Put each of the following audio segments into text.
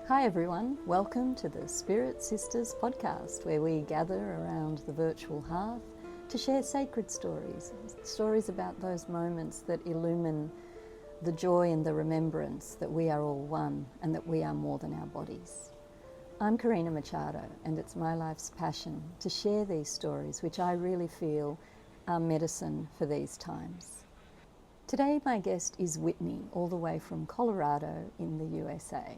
Hi everyone, welcome to the Spirit Sisters podcast, where we gather around the virtual hearth to share sacred stories about those moments that illumine the joy and the remembrance that we are all one and that we are more than our bodies. I'm Karina Machado, and it's my life's passion to share these stories, which I really feel are medicine for these times. Today my guest is Whitney, all the way from Colorado in the USA.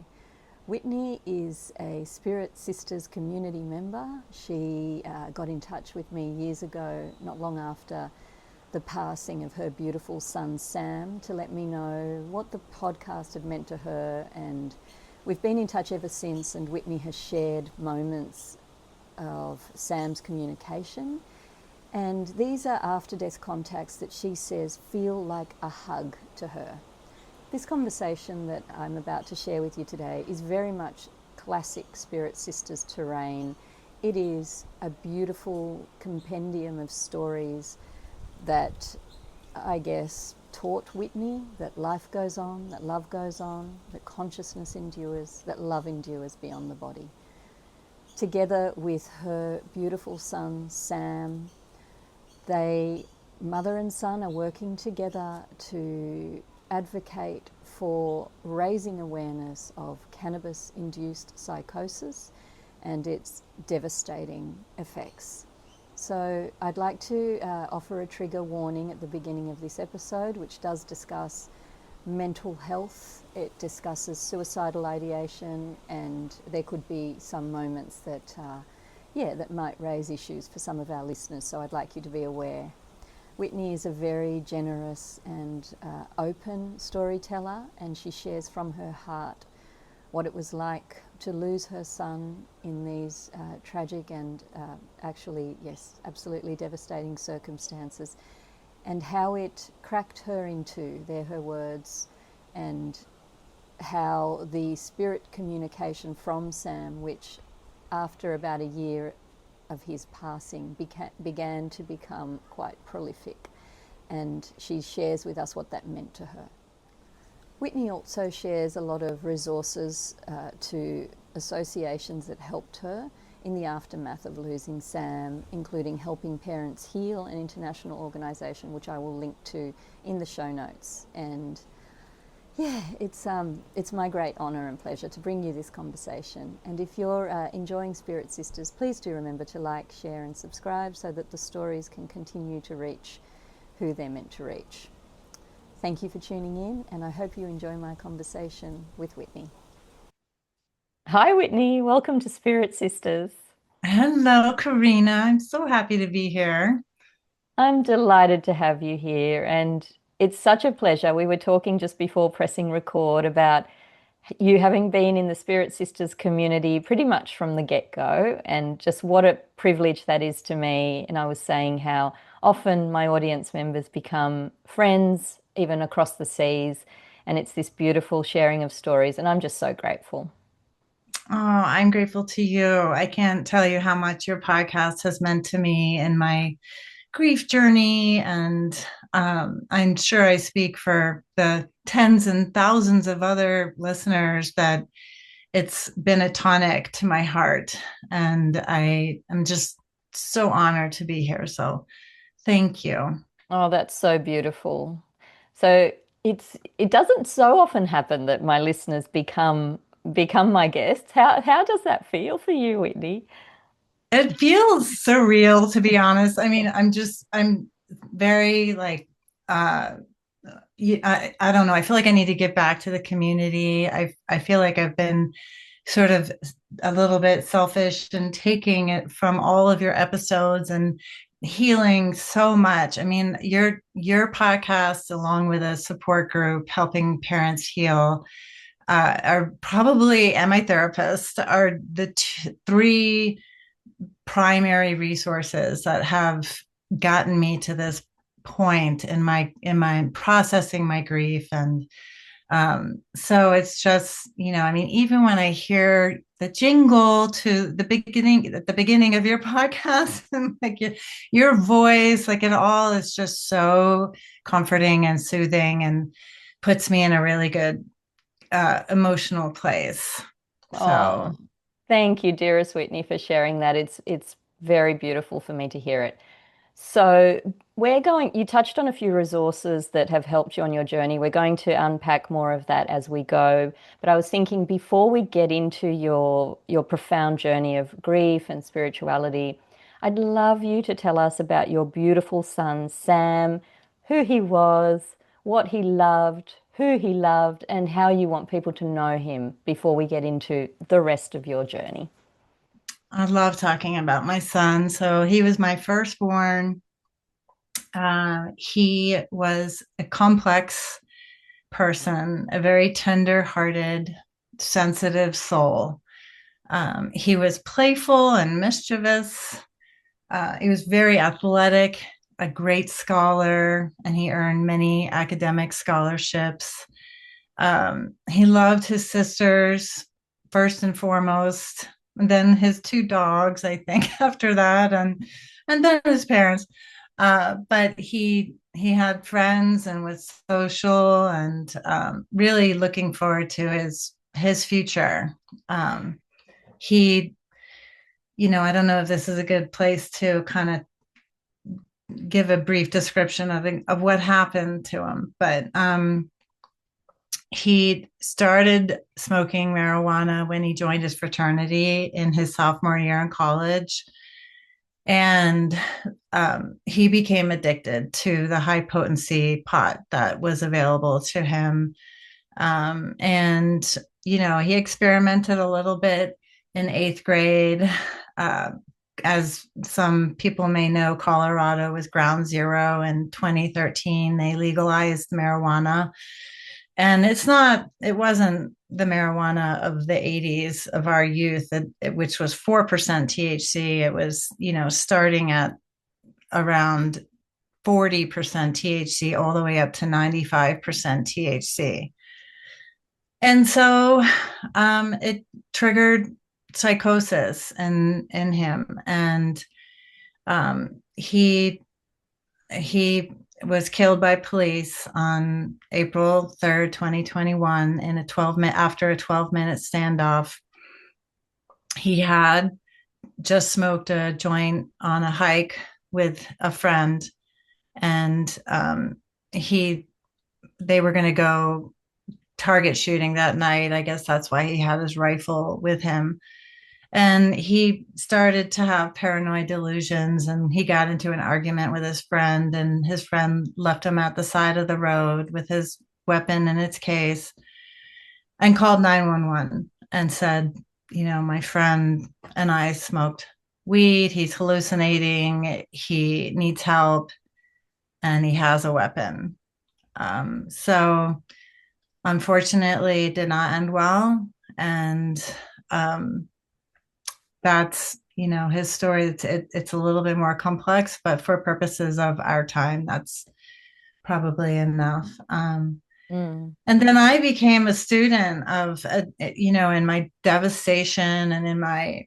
Whitney is a Spirit Sisters community member. She got in touch with me years ago, not long after the passing of her beautiful son Sam, to let me know what the podcast had meant to her, and we've been in touch ever since. And Whitney has shared moments of Sam's communication, and these are after-death contacts that she says feel like a hug to her. This conversation that I'm about to share with you today is very much classic Spirit Sisters terrain. It is a beautiful compendium of stories that I guess taught Whitney that life goes on, that love goes on, that consciousness endures, that love endures beyond the body. Together with her beautiful son Sam, mother and son, are working together to advocate for raising awareness of cannabis-induced psychosis and its devastating effects. So I'd like to offer a trigger warning at the beginning of this episode, which does discuss mental health. It discusses suicidal ideation, and there could be some moments that might raise issues for some of our listeners, so I'd like you to be aware. Whitney is a very generous and open storyteller, and she shares from her heart what it was like to lose her son in these tragic and absolutely devastating circumstances, and how it cracked her into, they're her words, and how the spirit communication from Sam, which after about a year of his passing began to become quite prolific, and she shares with us what that meant to her. Whitney also shares a lot of resources to associations that helped her in the aftermath of losing Sam, including Helping Parents Heal, an international organisation which I will link to in the show notes. And yeah, it's my great honour and pleasure to bring you this conversation. And if you're enjoying Spirit Sisters, please do remember to like, share and subscribe so that the stories can continue to reach who they're meant to reach. Thank you for tuning in, and I hope you enjoy my conversation with Whitney. Hi Whitney, welcome to Spirit Sisters. Hello, Karina. I'm so happy to be here. I'm delighted to have you here, and it's such a pleasure. We were talking just before pressing record about you having been in the Spirit Sisters community pretty much from the get-go, and just what a privilege that is to me. And I was saying how often my audience members become friends, even across the seas, and it's this beautiful sharing of stories, and I'm just so grateful. Oh, I'm grateful to you. I can't tell you how much your podcast has meant to me in my grief journey. And I'm sure I speak for the tens and thousands of other listeners that it's been a tonic to my heart. And I am just so honored to be here. So thank you. Oh, that's so beautiful. So it doesn't so often happen that my listeners become my guests. How does that feel for you, Whitney? It feels surreal, to be honest. I mean, I'm very like, uh, I don't know. I feel like I need to give back to the community. I feel like I've been sort of a little bit selfish and taking it from all of your episodes and healing so much. I mean, your podcast, along with a support group, Helping Parents Heal, are probably, and my therapist are the three primary resources that have gotten me to this point in my processing my grief. And so it's just, I mean, even when I hear the jingle to the beginning at the beginning of your podcast, and like your voice, like it all is just so comforting and soothing and puts me in a really good emotional place. So Oh, thank you, dearest Whitney, for sharing that. It's very beautiful for me to hear it. So you touched on a few resources that have helped you on your journey. We're going to unpack more of that as we go. But I was thinking before we get into your profound journey of grief and spirituality, I'd love you to tell us about your beautiful son, Sam, who he was, what he loved, and how you want people to know him before we get into the rest of your journey. I love talking about my son. So he was my firstborn. He was a complex person, a very tender-hearted, sensitive soul. He was playful and mischievous. He was very athletic, a great scholar, and he earned many academic scholarships. He loved his sisters first and foremost, and then his two dogs, I think, after that, and then his parents. But he had friends and was social and really looking forward to his future. He, I don't know if this is a good place to kind of give a brief description of what happened to him, but he started smoking marijuana when he joined his fraternity in his sophomore year in college. And he became addicted to the high potency pot that was available to him. And, he experimented a little bit in eighth grade. Uh, as some people may know, Colorado was ground zero in 2013. They legalized marijuana. And it wasn't the marijuana of the 80s of our youth, which was 4% THC. It was, starting at around 40% THC all the way up to 95% THC. And so it triggered psychosis in him. And he was killed by police on April 3rd, 2021, in after a 12-minute standoff. He had just smoked a joint on a hike with a friend, and they were going to go target shooting that night. I guess that's why he had his rifle with him. And he started to have paranoid delusions, and he got into an argument with his friend, and his friend left him at the side of the road with his weapon in its case and called 911 and said, my friend and I smoked weed. He's hallucinating. He needs help, and he has a weapon. So unfortunately, it did not end well. And that's his story. It's a little bit more complex, but for purposes of our time, that's probably enough. Mm. And then I became a student of in my devastation and in my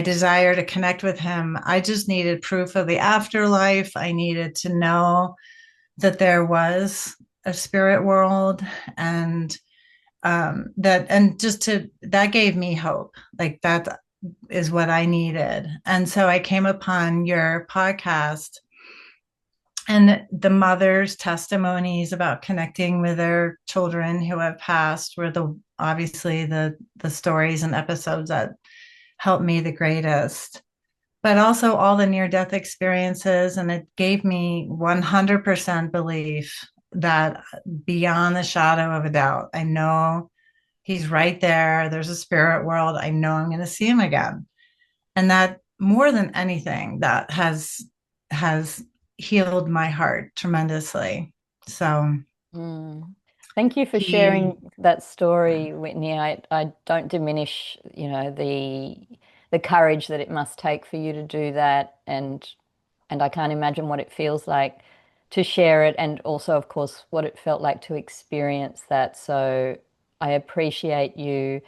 desire to connect with him. I just needed proof of the afterlife. I needed to know that there was a spirit world, and that gave me hope. Like, that is what I needed. And so I came upon your podcast, and the mothers' testimonies about connecting with their children who have passed were obviously the stories and episodes that helped me the greatest. But also all the near death experiences, and it gave me 100% belief that, beyond the shadow of a doubt, I know he's right there. There's a spirit world. I know I'm going to see him again. And that, more than anything, that has healed my heart tremendously. So Mm. Thank you for he, sharing that story, Whitney. I don't diminish, the courage that it must take for you to do that, and I can't imagine what it feels like to share it, and also, of course, what it felt like to experience that. So I appreciate you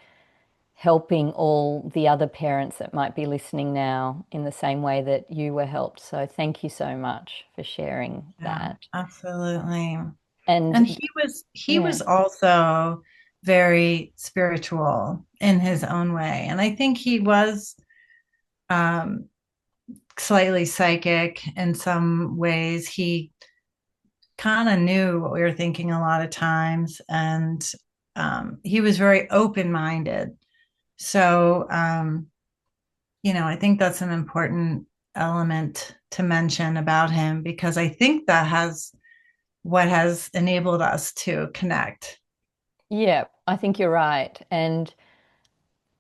helping all the other parents that might be listening now in the same way that you were helped. So thank you so much for sharing yeah, that. absolutely. And And he was yeah. also very spiritual in his own way. And I think he was um, slightly psychic in some ways. He kind of knew what we were thinking a lot of times, and he was very open minded. So, I think that's an important element to mention about him because I think that has what has enabled us to connect. Yeah, I think you're right. And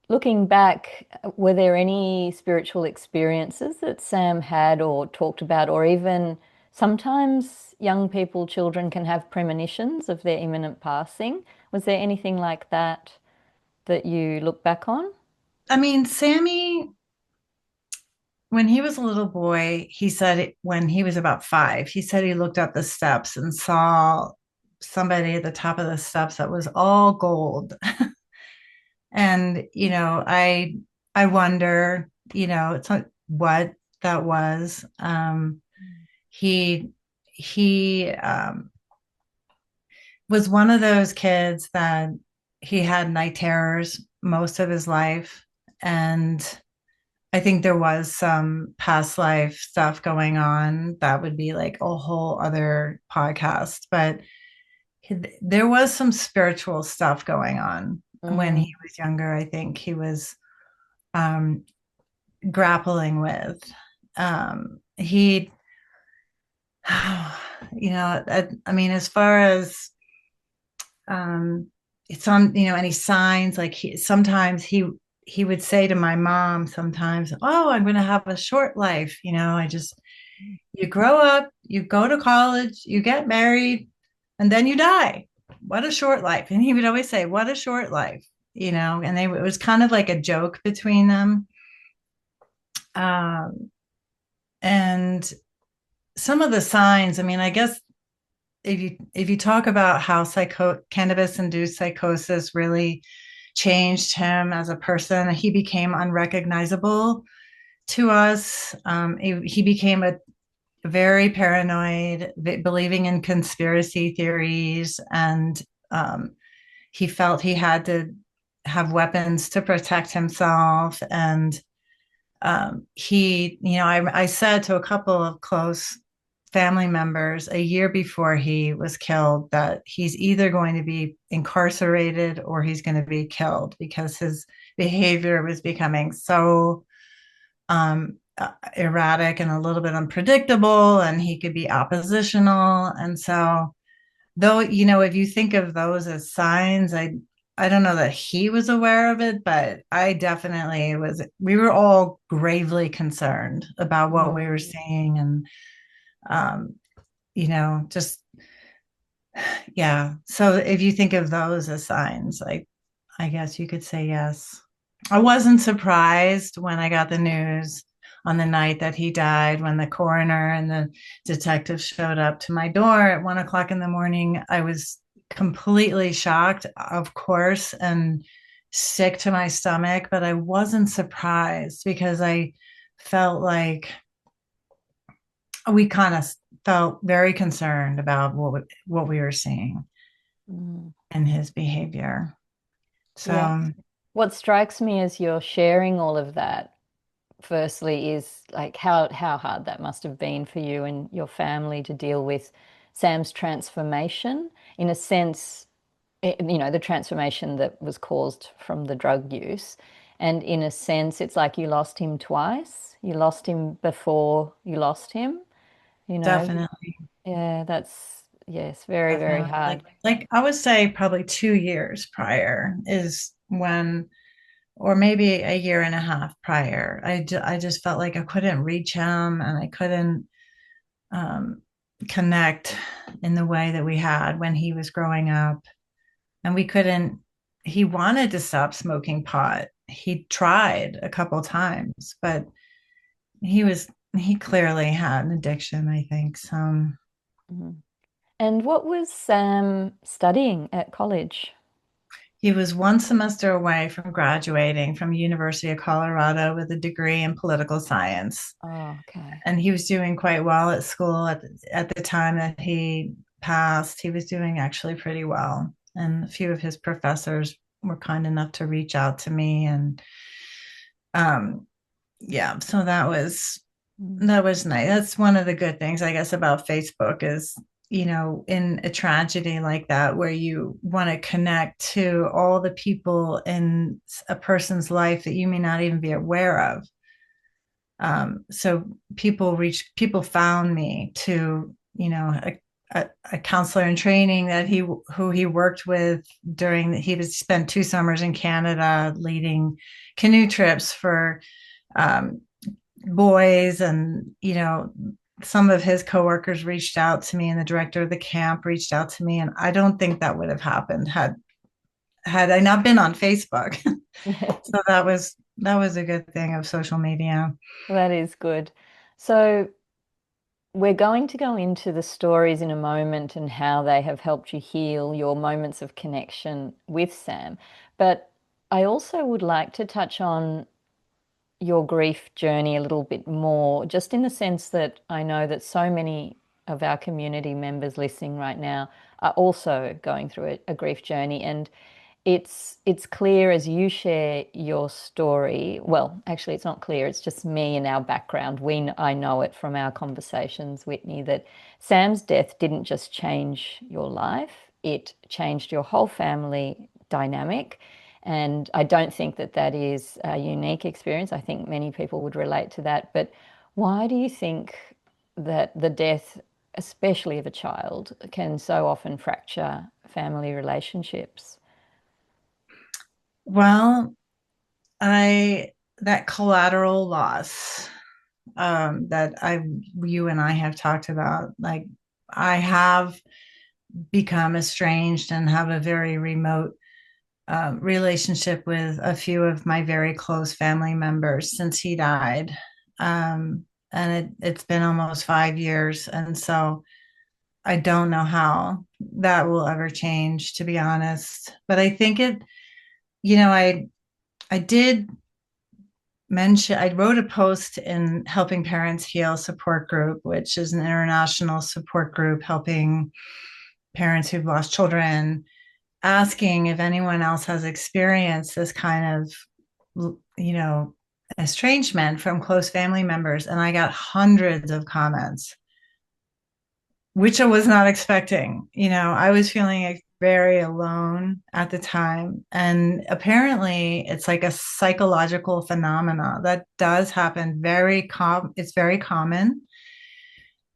looking back, were there any spiritual experiences that Sam had or talked about, or even sometimes young people, children can have premonitions of their imminent passing? Was there anything like that that you look back on? I mean, Sammy, when he was a little boy, he said when he was about 5, he said he looked up the steps and saw somebody at the top of the steps that was all gold. And, I wonder, it's not what that was. He he was one of those kids that he had night terrors most of his life. And I think there was some past life stuff going on that would be like a whole other podcast. But there was some spiritual stuff going on when Mm, he was younger. I think he was um, grappling with. He, I mean, as far as it's on, any signs, like sometimes he would say to my mom sometimes, oh, I'm going to have a short life. You grow up, you go to college, you get married, and then you die. What a short life. And he would always say, what a short life, and it was kind of like a joke between them. Um, and some of the signs, I mean, I guess if you talk about how cannabis-induced psychosis really changed him as a person, he became unrecognizable to us. He became a very paranoid, believing in conspiracy theories, and he felt he had to have weapons to protect himself. And I said to a couple of close family members a year before he was killed that he's either going to be incarcerated or he's going to be killed because his behavior was becoming so erratic and a little bit unpredictable, and he could be oppositional. And so, though, if you think of those as signs, I don't know that he was aware of it, but I definitely was. We were all gravely concerned about what we were mm, seeing, and um, just yeah. So if you think of those as signs, I guess you could say yes. I wasn't surprised when I got the news on the night that he died, when the coroner and the detective showed up to my door at 1 o'clock in the morning. I was completely shocked, of course, and sick to my stomach, but I wasn't surprised because I felt like we kind of felt very concerned about what we were seeing mm. in his behavior. Yeah. So What strikes me as you're sharing all of that, firstly, is like how hard that must have been for you and your family to deal with Sam's transformation. In a sense, the transformation that was caused from the drug use. And in a sense, it's like you lost him twice. You lost him before you lost him, you know. definitely, Yeah, that's, yes, very, very definitely, like hard. like I would say probably 2 years prior is when, or maybe a year and a half prior, I just felt like I couldn't reach him and I couldn't um, connect in the way that we had when he was growing up. And we couldn't, he wanted to stop smoking pot. He tried a couple times, but he clearly had an addiction, I think. So Mhm. And what was Sam studying at college? he was one semester away from graduating from University of Colorado with a degree in political science. Oh, okay. And he was doing quite well at school at the time that he passed. He was doing actually pretty well. and a few of his professors were kind enough to reach out to me. And um, yeah, so that was nice. That's one of the good things, I guess, about Facebook is, in a tragedy like that, where you want to connect to all the people in a person's life that you may not even be aware of. So people found me to, a counselor in training who he worked with he was spent 2 summers in Canada leading canoe trips for um, boys, and some of his coworkers reached out to me, and the director of the camp reached out to me, and I don't think that would have happened had I not been on Facebook. So that was a good thing of social media. That is good. So, we're going to go into the stories in a moment and how they have helped you heal your moments of connection with Sam. But I also would like to touch on your grief journey a little bit more, just in the sense that I know that so many of our community members listening right now are also going through a grief journey. And it's clear as you share your story. Well, actually, it's not clear. It's just me and our background. I know it from our conversations, Whitney, that Sam's death didn't just change your life; it changed your whole family dynamic. And I don't think that that is a unique experience. I think many people would relate to that. But why do you think that the death, especially of a child, can so often fracture family relationships? Well, I that collateral loss that you and I have talked about, like I have become estranged and have a very remote relationship with a few of my very close family members since he died. And it's been almost 5 years. And so I don't know how that will ever change, to be honest. But I think I did mention, I wrote a post in Helping Parents Heal support group, which is an international support group helping parents who've lost children, asking if anyone else has experienced this kind of, estrangement from close family members. And I got hundreds of comments, which I was not expecting. I was feeling very alone at the time. And apparently it's like a psychological phenomena that does happen it's very common.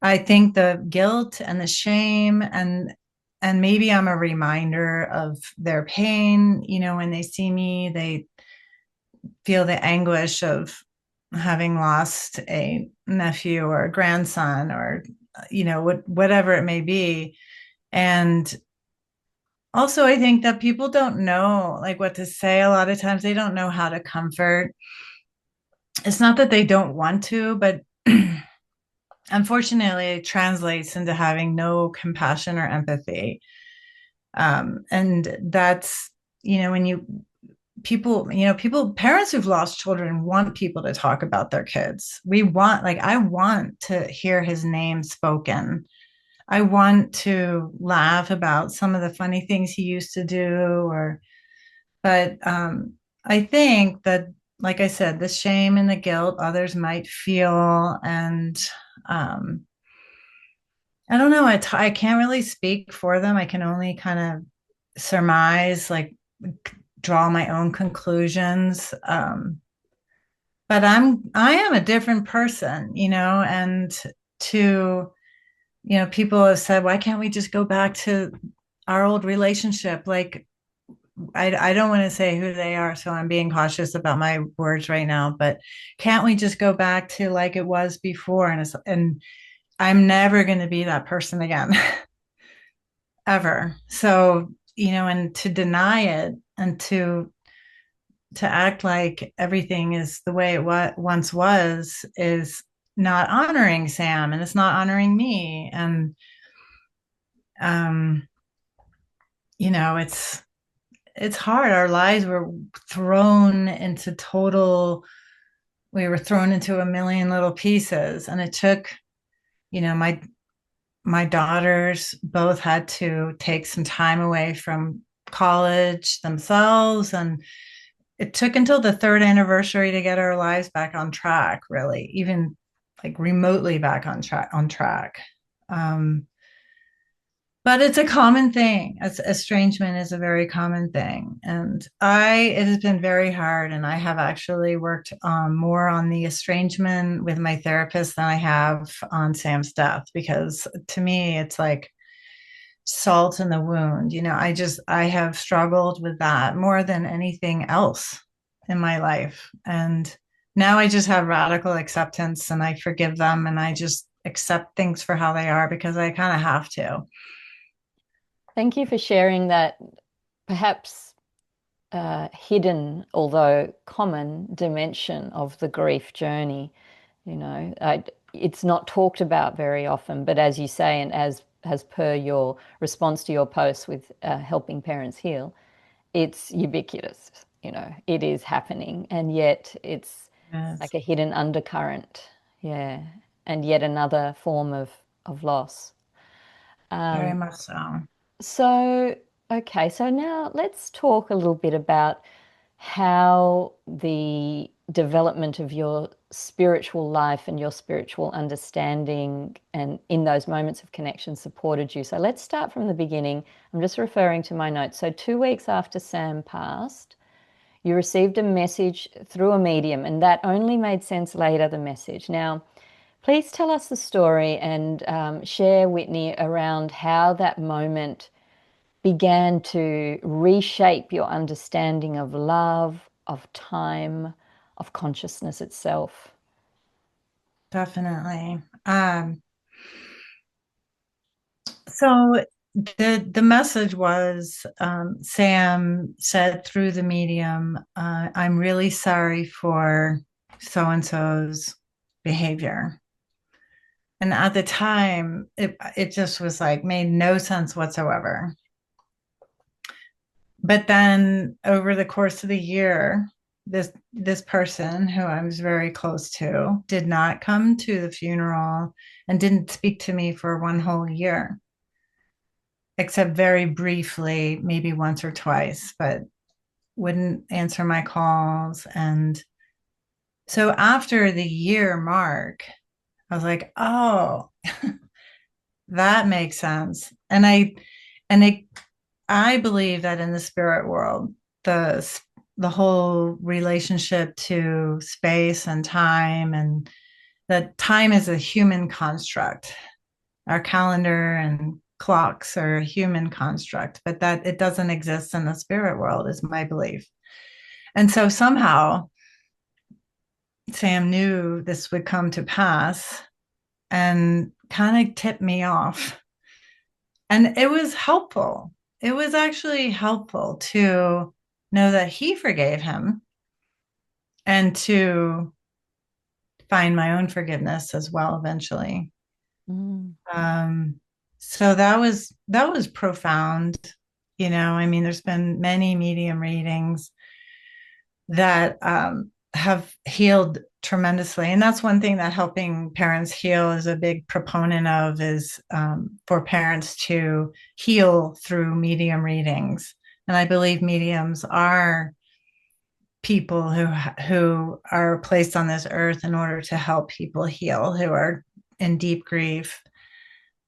I think the guilt and the shame and maybe I'm a reminder of their pain. When they see me, they feel the anguish of having lost a nephew or a grandson or whatever it may be. And also I think that people don't know like what to say. A lot of times they don't know how to comfort. It's not that they don't want to, but unfortunately it translates into having no compassion or empathy. And that's, when parents who've lost children want people to talk about their kids. I want to hear his name spoken. I want to laugh about some of the funny things he used to do, but I think that, like I said, the shame and the guilt others might feel, and um, I don't know. I can't really speak for them. I can only kind of surmise, like draw my own conclusions. But I am a different person, and to, people have said, why can't we just go back to our old relationship? Like, I don't want to say who they are, so I'm being cautious about my words right now, but can't we just go back to like it was before? And I'm never going to be that person again, ever. So, and to deny it and to act like everything is the way it once was is not honoring Sam, and it's not honoring me. And um, it's hard. Our lives were thrown into total. We were thrown into a million little pieces, and it took, my my daughters both had to take some time away from college themselves. And it took until the third anniversary to get our lives back on track, really, even like remotely back on track. Um, but it's a common thing. Estrangement is a very common thing. And it has been very hard. And I have actually worked more on the estrangement with my therapist than I have on Sam's death, because to me, it's like salt in the wound. I have struggled with that more than anything else in my life. And now I just have radical acceptance and I forgive them and I just accept things for how they are because I kind of have to. Thank you for sharing that perhaps hidden, although common, dimension of the grief journey. It's not talked about very often, but as you say, and as per your response to your post with helping parents heal, it's ubiquitous. It is happening, and yet it's Yes, like a hidden undercurrent. Yeah, and yet another form of loss. very Um, much so. so, okay, so now let's talk a little bit about how the development of your spiritual life and your spiritual understanding and in those moments of connection supported you. So let's start from the beginning. I'm just referring to my notes. So 2 weeks after Sam passed, you received a message through a medium, and that only made sense later, the message. Now, please tell us the story and share, Whitney, around how that moment began to reshape your understanding of love, of time, of consciousness itself. Definitely. So the message was, Sam said through the medium, I'm really sorry for so and so's behavior. And at the time, it just was like made no sense whatsoever. But then over the course of the year, this person who I was very close to did not come to the funeral and didn't speak to me for one whole year, except very briefly, maybe once or twice, but wouldn't answer my calls. And so after the year mark, I was like, oh, that makes sense. And I believe that in the spirit world, the the whole relationship to space and time, and that time is a human construct. Our calendar and clocks are a human construct, but that it doesn't exist in the spirit world is my belief. And so somehow Sam knew this would come to pass and kind of tipped me off. And it was helpful. It was actually helpful to know that he forgave him and to find my own forgiveness as well eventually. Mm. Um, so that was profound. I mean, there's been many medium readings that have healed tremendously, and that's one thing that helping parents heal is a big proponent of, is for parents to heal through medium readings. And I believe mediums are people who are placed on this earth in order to help people heal who are in deep grief,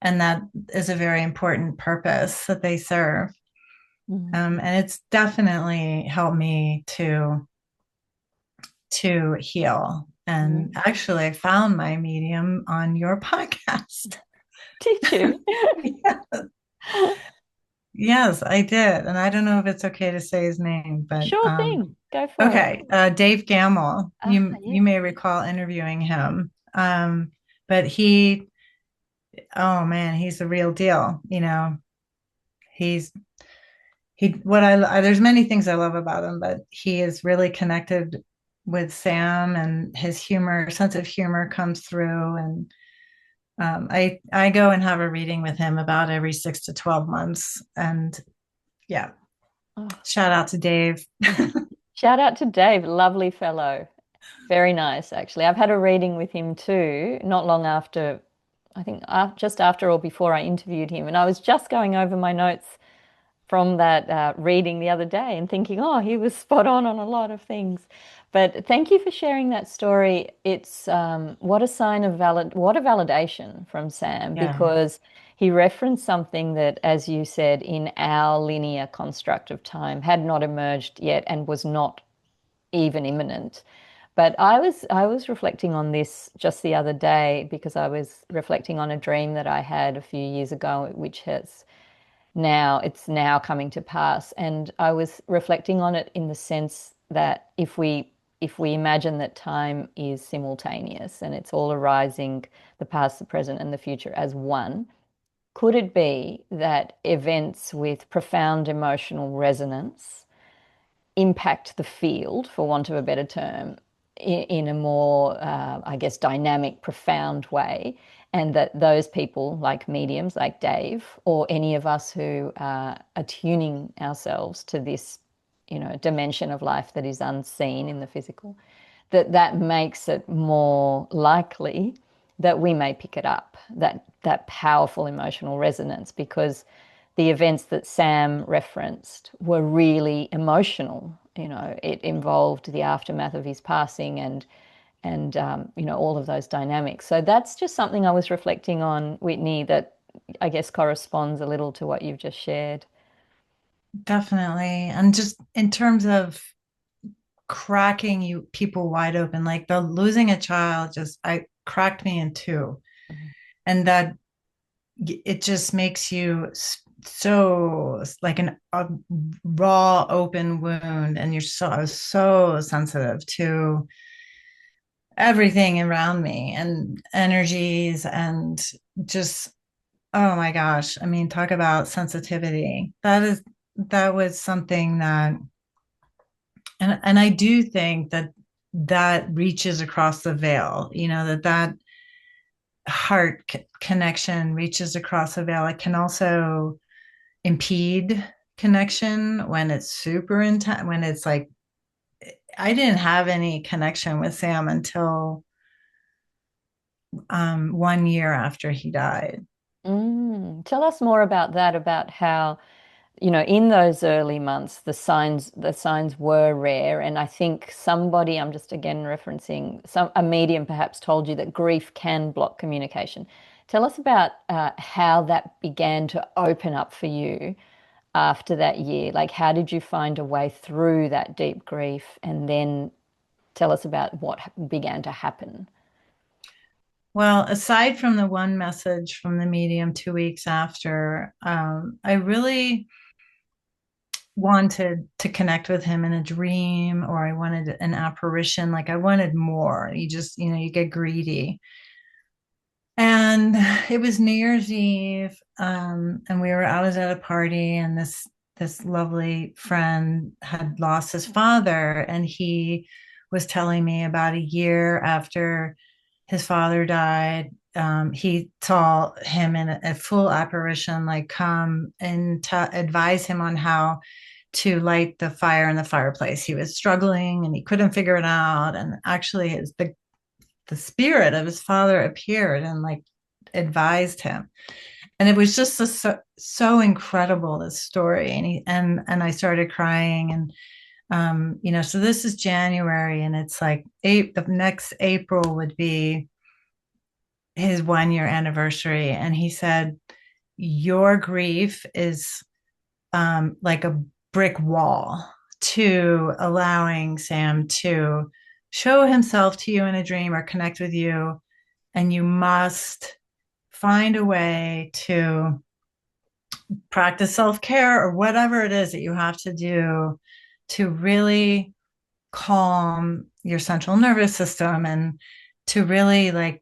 and that is a very important purpose that they serve. Mm. And it's definitely helped me to heal. And Mm. actually, I found my medium on your podcast. Did you? Yeah. Yes, I did. And I don't know if it's okay to say his name, but Sure thing. Go for it. okay. Dave Gamble. Ah, You yes. may recall interviewing him. But he, oh man, he's the real deal. He's he what there's many things I love about him, but he is really connected with Sam, and his sense of humor comes through. And I go and have a reading with him about every 6 to 12 months. And yeah, Oh. shout out to Dave. Shout out to Dave, lovely fellow. Very nice, actually. I've had a reading with him too, not long after I think just after or before I interviewed him, and I was just going over my notes from that reading the other day and thinking, oh, he was spot on a lot of things. But thank you for sharing that story. It's what a sign of what a validation from Sam, Yeah. because he referenced something that, as you said, in our linear construct of time had not emerged yet and was not even imminent. But I was reflecting on this just the other day because I was reflecting on a dream that I had a few years ago, which has it's now coming to pass. And I was reflecting on it in the sense that if we imagine that time is simultaneous and it's all arising, the past, the present, and the future as one, could it be that events with profound emotional resonance impact the field, for want of a better term, in a more, I guess, dynamic, profound way, and that those people, like mediums, like Dave, or any of us who are attuning ourselves to this, dimension of life that is unseen in the physical, that makes it more likely that we may pick it up, that powerful emotional resonance, because the events that Sam referenced were really emotional. It involved the aftermath of his passing and all of those dynamics. So that's just something I was reflecting on, Whitney, that I guess corresponds a little to what you've just shared. Definitely. And just in terms of cracking you people wide open, like the losing a child just I cracked me in two. And that it just makes you so like a raw open wound, and I was so sensitive to everything around me and energies and just, oh my gosh, I mean, talk about sensitivity. That was something that, and I do think that that reaches across the veil, that connection reaches across the veil. It can also impede connection when it's super intense, when it's like, I didn't have any connection with Sam until 1 year after he died. Tell us more about that, about how, in those early months, the signs were rare. And I think somebody, I'm just again referencing a medium perhaps told you that grief can block communication. Tell us about how that began to open up for you after that year. Like, how did you find a way through that deep grief? And then tell us about what began to happen. Well, aside from the one message from the medium 2 weeks after, I really wanted to connect with him in a dream, or I wanted an apparition. Like I wanted more. You get greedy. And it was New Year's Eve, and I was at a party, and this lovely friend had lost his father, and he was telling me about a year after his father died. He saw him in a full apparition, like come and advise him on how to light the fire in the fireplace. He was struggling and he couldn't figure it out. And actually, the spirit of his father appeared and like advised him. And it was just so incredible, this story. And I started crying. And so this is January, and it's like the next April would be his 1 year anniversary. And he said, your grief is like a brick wall to allowing Sam to show himself to you in a dream or connect with you. And you must find a way to practice self-care or whatever it is that you have to do to really calm your central nervous system, and to really like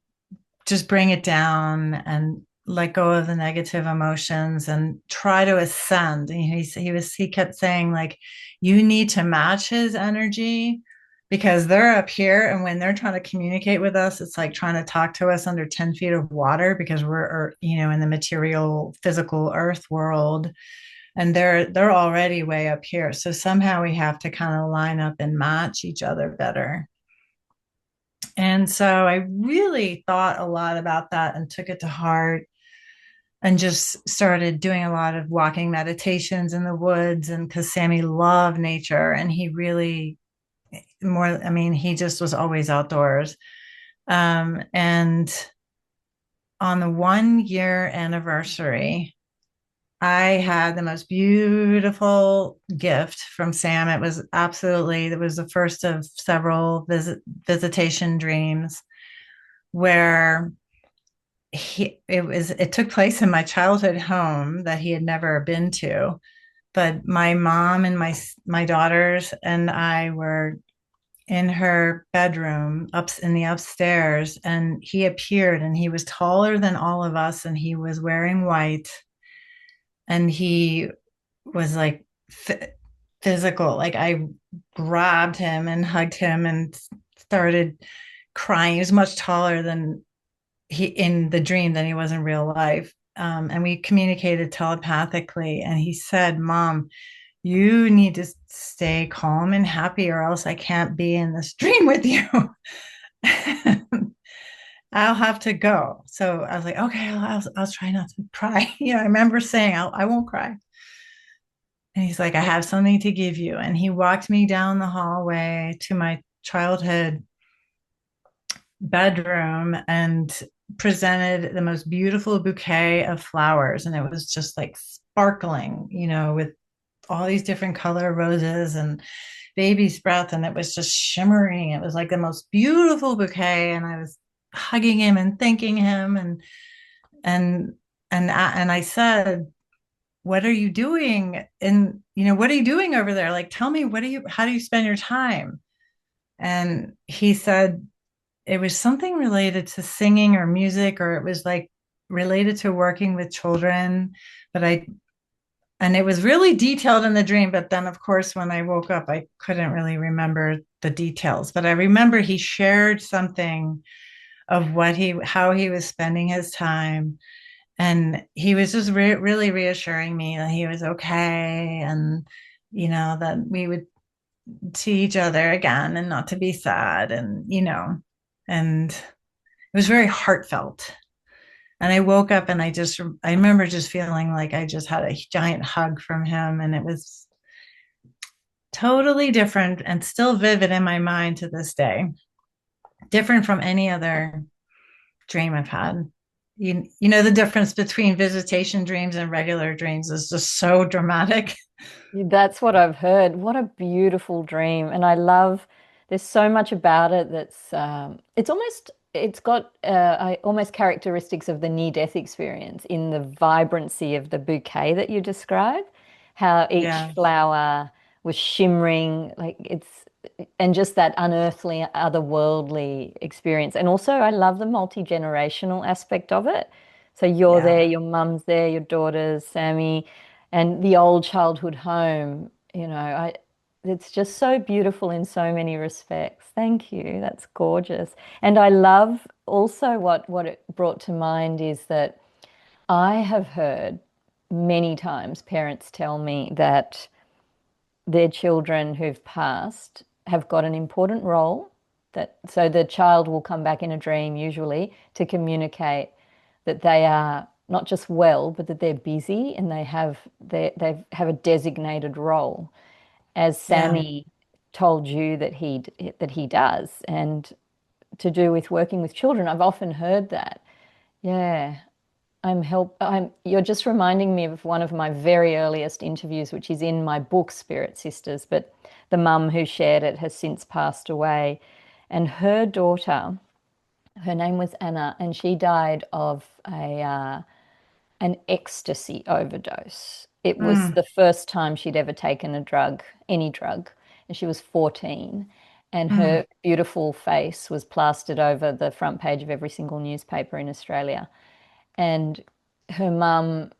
just bring it down and let go of the negative emotions and try to ascend. And he kept saying like, you need to match his energy, because they're up here, and when they're trying to communicate with us, it's like trying to talk to us under 10 feet of water, because we're in the material physical earth world, and they're already way up here. So somehow we have to kind of line up and match each other better. And so I really thought a lot about that and took it to heart and just started doing a lot of walking meditations in the woods. And because Sammy loved nature and he really more, I mean, he just was always outdoors. And on the 1 year anniversary, I had the most beautiful gift from Sam. It was the first of several visitation dreams where it took place in my childhood home that he had never been to. But my mom and my daughters and I were in her bedroom up in the upstairs, and he appeared, and he was taller than all of us, and he was wearing white, and he was like physical. Like I grabbed him and hugged him and started crying. He was much taller than he in the dream than he was in real life. And we communicated telepathically, and he said, "Mom, you need to stay calm and happy, or else I can't be in this dream with you." I'll have to go. So I was like, okay, I'll try not to cry. I remember saying, I won't cry. And he's like, I have something to give you. And he walked me down the hallway to my childhood bedroom and presented the most beautiful bouquet of flowers. And it was just like sparkling, with all these different color roses and baby's breath. And it was just shimmering. It was like the most beautiful bouquet. And I was hugging him and thanking him. And, and I said, what are you doing? And, what are you doing over there? Like, tell me, how do you spend your time? And he said, it was something related to singing or music, or it was like related to working with children. And it was really detailed in the dream. But then, of course, when I woke up, I couldn't really remember the details. But I remember he shared something of how he was spending his time. And he was just really reassuring me that he was okay. And, that we would see each other again and not to be sad. And it was very heartfelt. And I woke up and I remember just feeling like I just had a giant hug from him. And it was totally different and still vivid in my mind to this day. Different from any other dream I've had. The difference between visitation dreams and regular dreams is just so dramatic. That's what I've heard. What a beautiful dream. And I love, there's so much about it that's, it's got almost characteristics of the near-death experience in the vibrancy of the bouquet that you describe, how each Yeah. flower was shimmering, like and just that unearthly, otherworldly experience. And also, I love the multi-generational aspect of it. So you're there, Yeah. your mum's there, your daughters, Sammy, and the old childhood home. It's just so beautiful in so many respects. Thank you. That's gorgeous. And I love also what it brought to mind is that I have heard many times parents tell me that their children who've passed have got an important role, that so the child will come back in a dream usually to communicate that they are not just well, but that they're busy and they have a designated role, as Yeah. Sammy told you that he does, and to do with working with children. I've often heard that. Yeah, you're just reminding me of one of my very earliest interviews, which is in my book, Spirit Sisters, but the mum who shared it has since passed away. And her daughter, her name was Anna, and she died of an ecstasy overdose. It was Mm, the first time she'd ever taken a drug, any drug, and she was 14. And mm, her beautiful face was plastered over the front page of every single newspaper in Australia. And her mum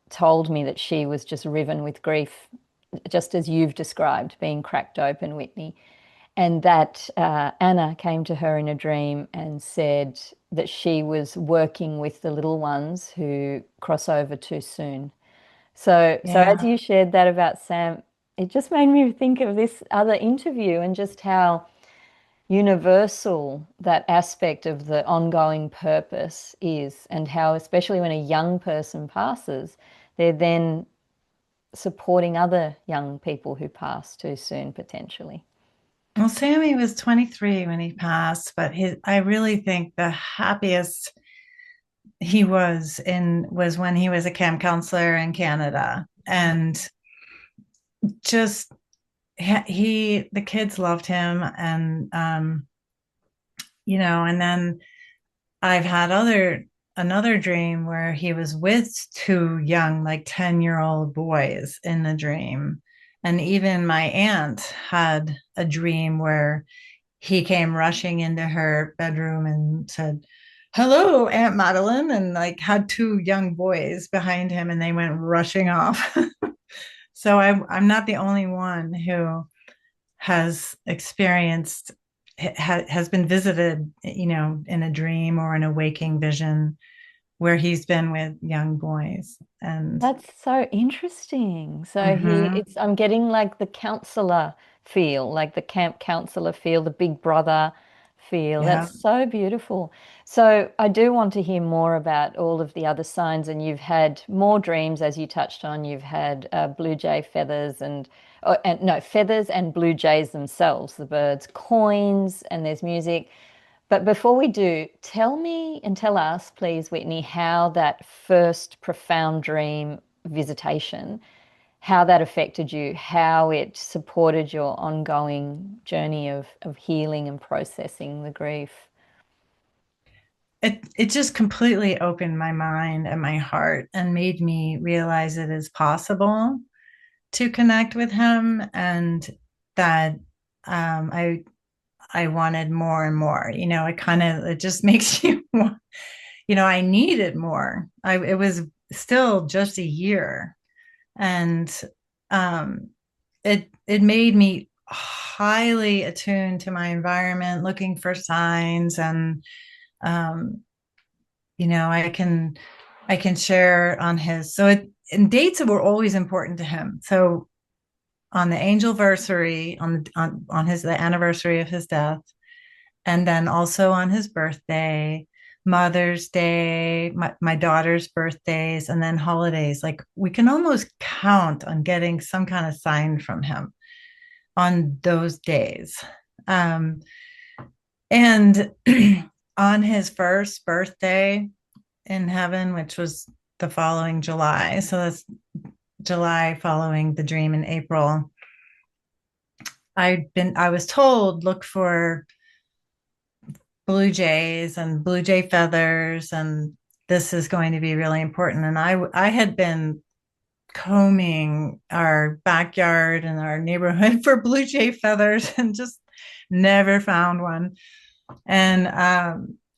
told me that she was just riven with grief, just as you've described, being cracked open, Whitney. And that Anna came to her in a dream and said that she was working with the little ones who cross over too soon. So as yeah. you shared that about Sam, it just made me think of this other interview and just how universal that aspect of the ongoing purpose is, and how, especially when a young person passes, they're then supporting other young people who pass too soon, potentially. Well, Sammy was 23 when he passed, but I really think the happiest he was when he was a camp counselor in Canada. And just the kids loved him. And, and then I've had another dream where he was with two young, like 10-year-old boys in the dream. And even my aunt had a dream where he came rushing into her bedroom and said, "Hello, Aunt Madeline," and like had two young boys behind him and they went rushing off. So I'm not the only one who has experienced has been visited, in a dream or in a waking vision where he's been with young boys. And That's so interesting. So mhm, I'm getting like the counselor feel, like the camp counselor feel, the big brother feel. yeah, That's so beautiful. So I do want to hear more about all of the other signs, and you've had more dreams, as you touched on. You've had blue jay feathers and no, feathers and blue jays themselves, the birds, coins, and there's music. But before we do, tell me and tell us, please, Whitney, how that first profound dream visitation, how that affected you, how it supported your ongoing journey of healing and processing the grief. it just completely opened my mind and my heart and made me realize it is possible to connect with him, and that I wanted more and more. It just makes you want, I needed more. It was still just a year, and um, it made me highly attuned to my environment, looking for signs, and um, I can share on his. So and dates were always important to him. So on the angelversary, on the anniversary of his death, and then also on his birthday, Mother's Day, my daughter's birthdays, and then holidays. Like we can almost count on getting some kind of sign from him on those days. Um, and on his first birthday in heaven, which was the following July, so that's July following the dream in April, I was told look for blue jays and blue jay feathers, and this is going to be really important. And I had been combing our backyard and our neighborhood for blue jay feathers and just never found one. And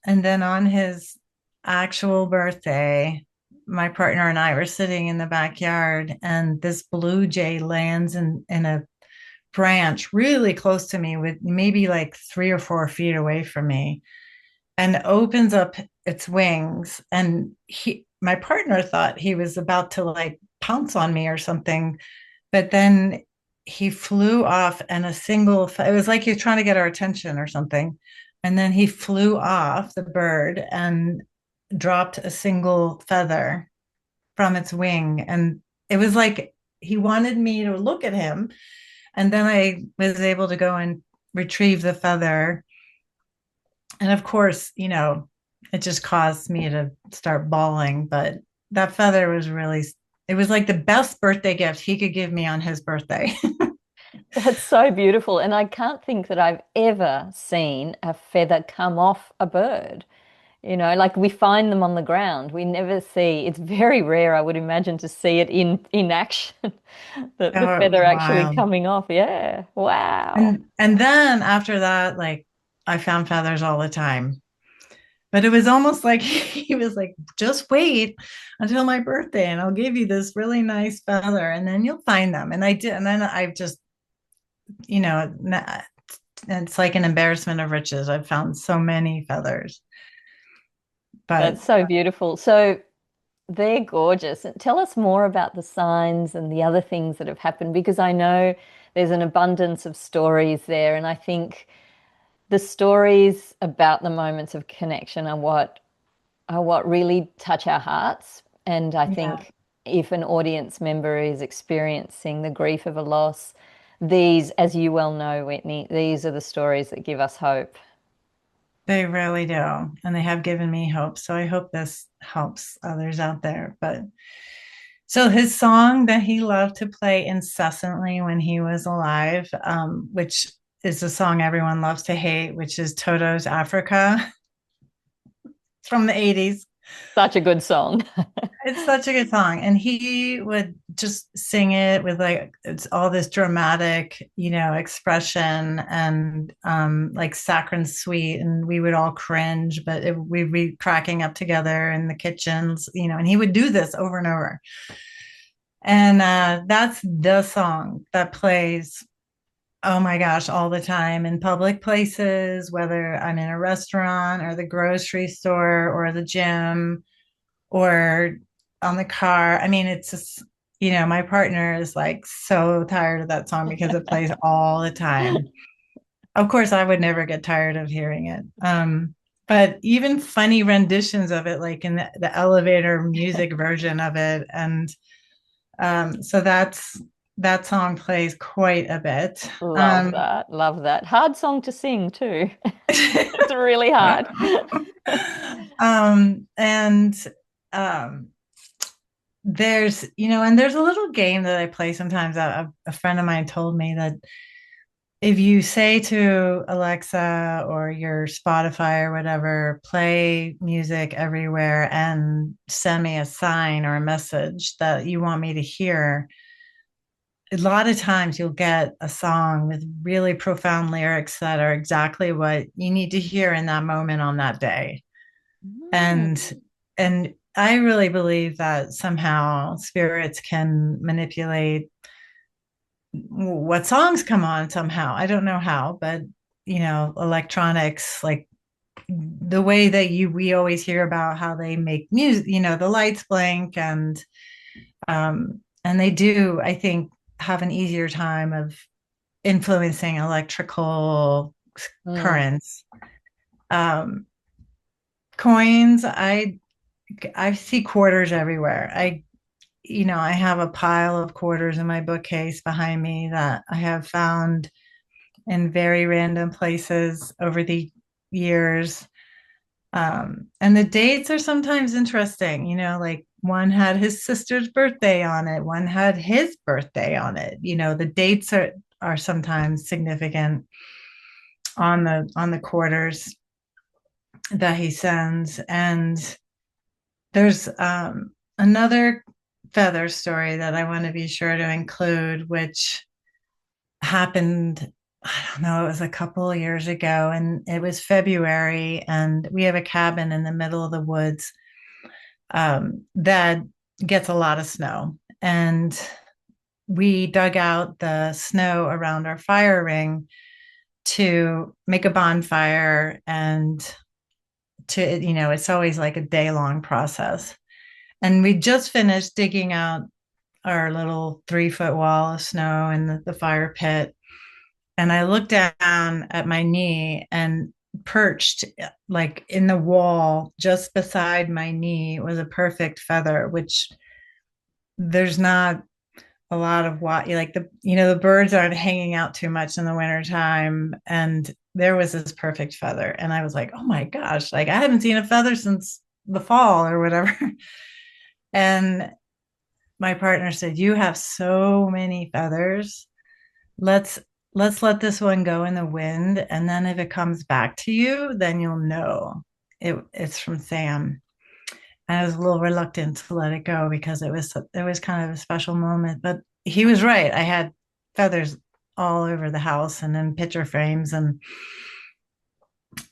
then on his actual birthday, my partner and I were sitting in the backyard, and this blue jay lands in a branch really close to me, with maybe like 3 or 4 feet away from me, and opens up its wings. And my partner thought he was about to like pounce on me or something, but then he flew off, and it was like he was trying to get our attention or something. And then he flew off, the bird, and dropped a single feather from its wing. And it was like he wanted me to look at him. And then I was able to go and retrieve the feather. And of course, it just caused me to start bawling. But that feather it was like the best birthday gift he could give me on his birthday. That's so beautiful. And I can't think that I've ever seen a feather come off a bird. Like we find them on the ground. We never see, it's very rare, I would imagine, to see it in action, the Oh, it feather was actually wild. coming off. Yeah. Wow. And then after that, like I found feathers all the time. But it was almost like he was like, just wait until my birthday and I'll give you this really nice feather and then you'll find them. And I did. And then I've just, you know, it's like an embarrassment of riches. I've found so many feathers. But That's so beautiful. So they're gorgeous. Tell us more about the signs and the other things that have happened, because I know there's an abundance of stories there. And I think the stories about the moments of connection are what really touch our hearts. And I Yeah, think if an audience member is experiencing the grief of a loss, these, as you well know, Whitney, these are the stories that give us hope. they really do. And they have given me hope. So I hope this helps others out there. But so his song that he loved to play incessantly when he was alive, which is a song everyone loves to hate, which is Toto's Africa. It's from the 80s. Such a good song. It's such a good song. And he would just sing it with like it's all this dramatic, expression and like saccharine sweet. And we would all cringe, but we'd be cracking up together in the kitchens, and he would do this over and over. And that's the song that plays, oh my gosh, all the time in public places, whether I'm in a restaurant or the grocery store or the gym or on the car. I mean, it's just, my partner is like so tired of that song because it plays all the time. Of course, I would never get tired of hearing it. But even funny renditions of it, like in the elevator music version of it. And so that song plays quite a bit. Love that. Love that. Hard song to sing too. It's really hard. And um, there's a little game that I play sometimes. A friend of mine told me that if you say to Alexa or your Spotify or whatever, play music everywhere and send me a sign or a message that you want me to hear, a lot of times you'll get a song with really profound lyrics that are exactly what you need to hear in that moment on that day. Mm. And I really believe that somehow spirits can manipulate what songs come on somehow. I don't know how, but electronics, like the way that we always hear about how they make music, the lights blink and they do, I think, have an easier time of influencing electrical Mm. currents. Um, Coins, I see quarters everywhere. I have a pile of quarters in my bookcase behind me that I have found in very random places over the years. And the dates are sometimes interesting, like one had his sister's birthday on it, one had his birthday on it. The dates are sometimes significant on the quarters that he sends. And there's another feather story that I want to be sure to include, which happened, I don't know, it was a couple of years ago, and it was February, and we have a cabin in the middle of the woods that gets a lot of snow. And we dug out the snow around our fire ring to make a bonfire and it's always like a day long process. And we just finished digging out our little 3-foot wall of snow in the fire pit. And I looked down at my knee, and perched like in the wall just beside my knee was a perfect feather, which there's not a lot of what like the birds aren't hanging out too much in the wintertime. And there was this perfect feather. And I was like, oh my gosh, like I haven't seen a feather since the fall or whatever. And my partner said, you have so many feathers. Let's let's let this one go in the wind. And then if it comes back to you, then you'll know it's from Sam. And I was a little reluctant to let it go because it was kind of a special moment. But he was right. I had feathers all over the house and in picture frames, and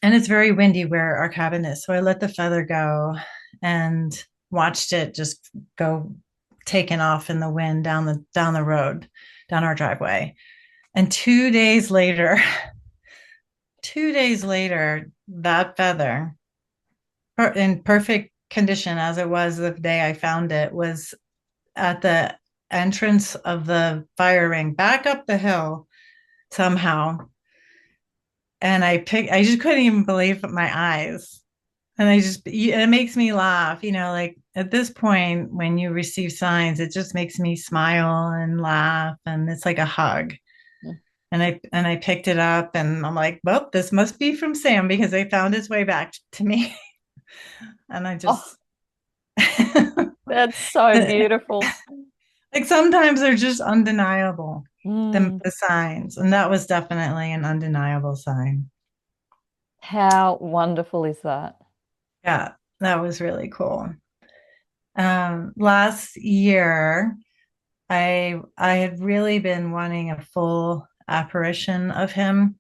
it's very windy where our cabin is. So I let the feather go and watched it just go taken off in the wind down the road, down our driveway. And 2 days later, 2 days later, that feather, in perfect condition as it was the day I found it, was at the entrance of the fire ring back up the hill somehow. and I just couldn't even believe my eyes. And it makes me laugh, like at this point when you receive signs, it just makes me smile and laugh, and it's like a hug. And I picked it up and I'm like, well, this must be from Sam because they found its way back to me. And I Oh, just that's so beautiful. like sometimes they're just undeniable, Mm, the signs. And that was definitely an undeniable sign. how wonderful is that? Yeah, that was really cool. Last year, I had really been wanting a full apparition of him,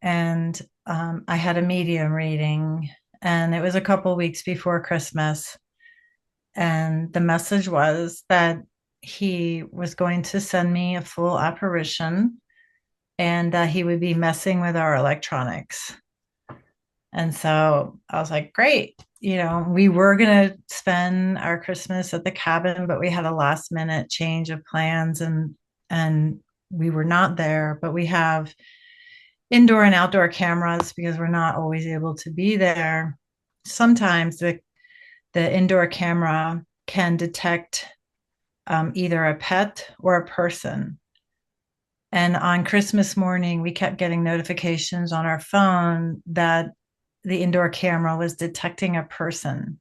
and I had a medium reading, and it was a couple weeks before Christmas, and the message was that he was going to send me a full apparition, and that he would be messing with our electronics. And so I was like, great. We were going to spend our Christmas at the cabin, but we had a last minute change of plans, and we were not there, but we have indoor and outdoor cameras because we're not always able to be there. Sometimes the indoor camera can detect either a pet or a person. And on Christmas morning, we kept getting notifications on our phone that the indoor camera was detecting a person.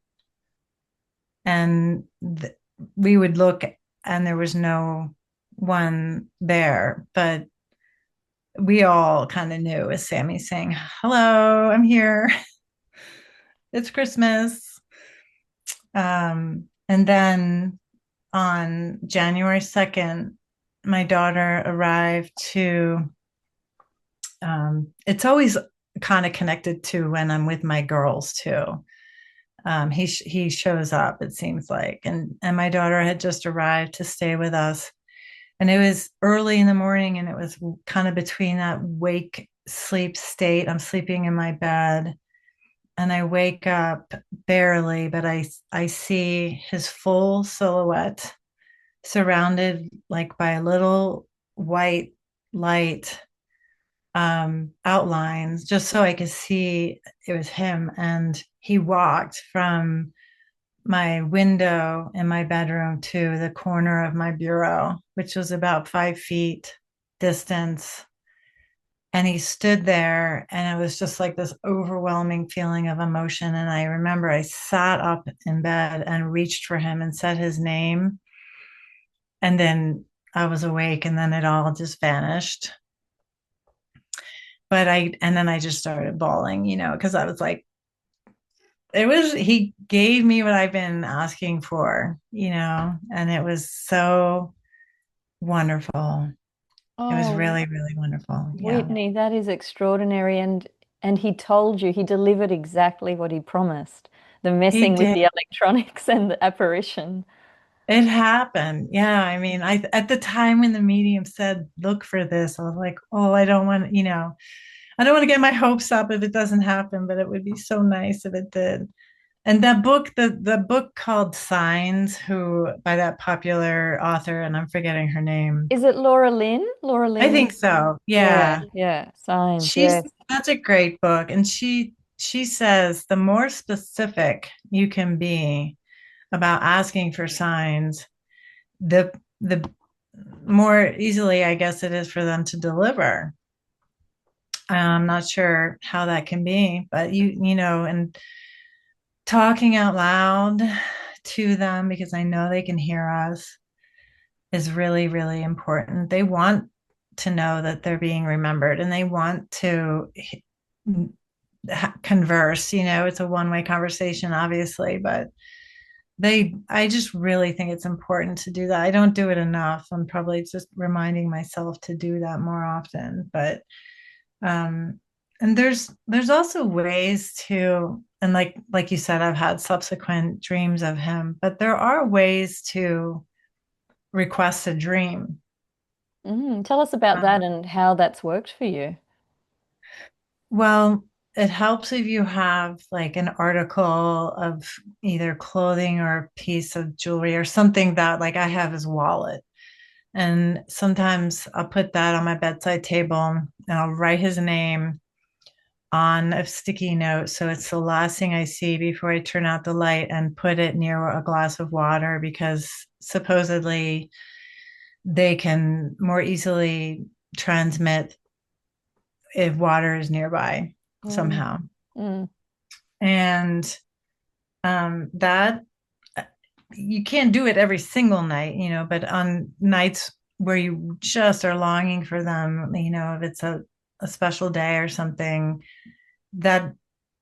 And we would look, and there was no one there. But we all kind of knew, as Sammy saying, hello, I'm here. It's Christmas. And then on January 2nd, my daughter arrived to, it's always kind of connected to when I'm with my girls too. He shows up, it seems like, and my daughter had just arrived to stay with us, and it was early in the morning, and it was kind of between that wake sleep state. I'm sleeping in my bed, and I wake up barely, but I see his full silhouette surrounded like by a little white light, outlines, just so I could see it was him. And he walked from my window in my bedroom to the corner of my bureau, which was about 5 feet distance. And he stood there, and it was just like this overwhelming feeling of emotion. And I remember I sat up in bed and reached for him and said his name. And then I was awake, and then it all just vanished. And then I just started bawling, because I was like, he gave me what I've been asking for, and it was so wonderful. It was Oh, really, really wonderful. Yeah, Whitney, that is extraordinary. And he told you, he delivered exactly what he promised. The he messing with did. the electronics and the apparition. It happened. Yeah. I mean, at the time when the medium said, look for this, I was like, oh, I don't want to get my hopes up if it doesn't happen, but it would be so nice if it did. And that book, the book called Signs, who by that popular author, and I'm forgetting her name. Is it Laura Lynn? Laura I Lynn? think so. Yeah, Yeah. yeah. Signs, She's yes. That's a great book. And she says the more specific you can be about asking for signs, the more easily I guess it is for them to deliver. I'm not sure how that can be, but and talking out loud to them, because I know they can hear us, is really, really important. They want to know that they're being remembered, and they want to converse. It's a one-way conversation, obviously, but I just really think it's important to do that. I don't do it enough. I'm probably just reminding myself to do that more often. But um and there's also ways to, and like you said, I've had subsequent dreams of him, but there are ways to request a dream. Tell us about Um, that and how that's worked for you. well, it helps if you have like an article of either clothing or a piece of jewelry or something, that like I have his wallet. And sometimes I'll put that on my bedside table and I'll write his name on a sticky note. So it's the last thing I see before I turn out the light, and put it near a glass of water because supposedly they can more easily transmit if water is nearby Mm, somehow. mm, And that you can't do it every single night, but on nights where you just are longing for them, if it's a special day or something, that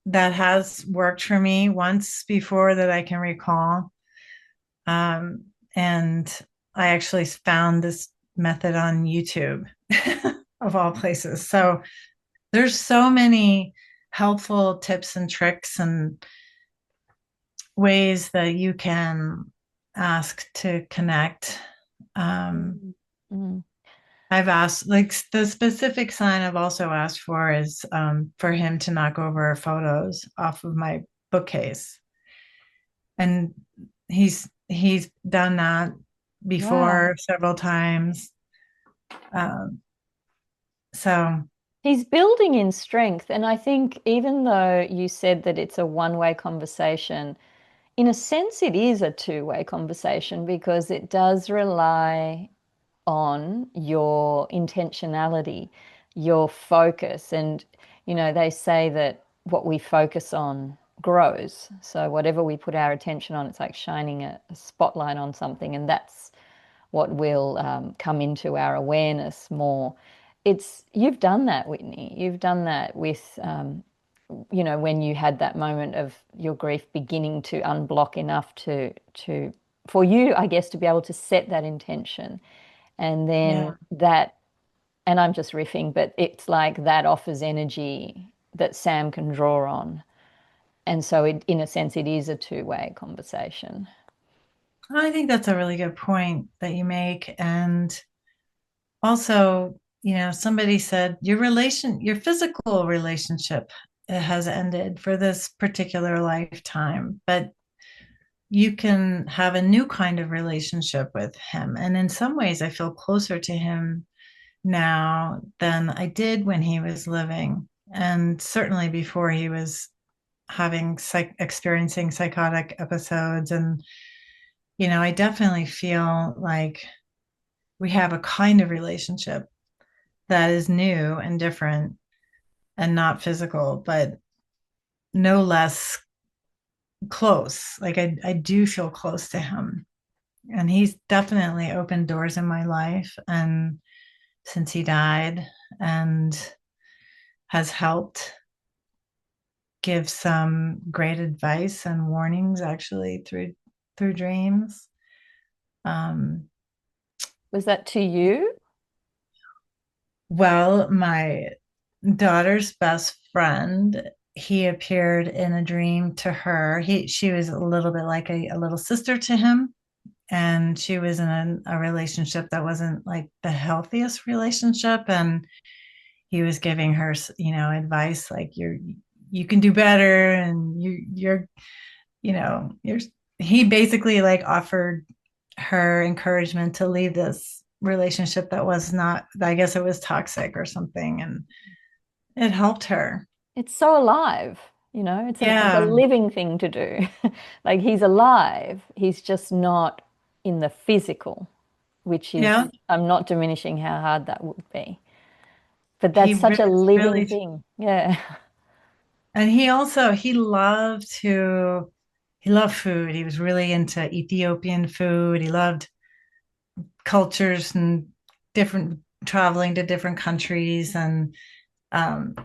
that has worked for me once before that I can recall. And I actually found this method on YouTube of all places. So there's so many helpful tips and tricks and ways that you can ask to connect. Um, mm, mm. I've asked, like, the specific sign I've also asked for is for him to knock over photos off of my bookcase. And he's done that Wow. before several times. Um, so He's building in strength. And I think even though you said that it's a one-way conversation, in a sense, it is a two-way conversation because it does rely on your intentionality, your focus. And, they say that what we focus on grows. So whatever we put our attention on, it's like shining a spotlight on something, and that's what will come into our awareness more. You've done that, Whitney. You've done that with when you had that moment of your grief beginning to unblock enough to for you, I guess, to be able to set that intention. And yeah, then that, and I'm just riffing, but it's like that offers energy that Sam can draw on. And so in a sense, it is a two-way conversation. I think that's a really good point that you make. And also, somebody said your physical relationship has ended for this particular lifetime, but you can have a new kind of relationship with him. And in some ways, I feel closer to him now than I did when he was living. And certainly before he was experiencing psychotic episodes. And, I definitely feel like we have a kind of relationship that is new and different and not physical, but no less close. Like I do feel close to him. And he's definitely opened doors in my life and since he died, and has helped give some great advice and warnings actually through dreams. Um, Was that to you? well, my daughter's best friend, he appeared in a dream to her. She was a little bit like a little sister to him, and she was in a relationship that wasn't like the healthiest relationship, and he was giving her advice like you can do better, and you're he basically like offered her encouragement to leave this relationship that was not, I guess it was toxic or something, and it helped her. It's so alive, it's a Yeah, living thing to do. Like he's alive, he's just not in the physical, which is, yeah, I'm not diminishing how hard that would be. But he that's such a living really, thing. Yeah. and he also he loved food. He was really into Ethiopian food. He loved cultures and different traveling to different countries. And um,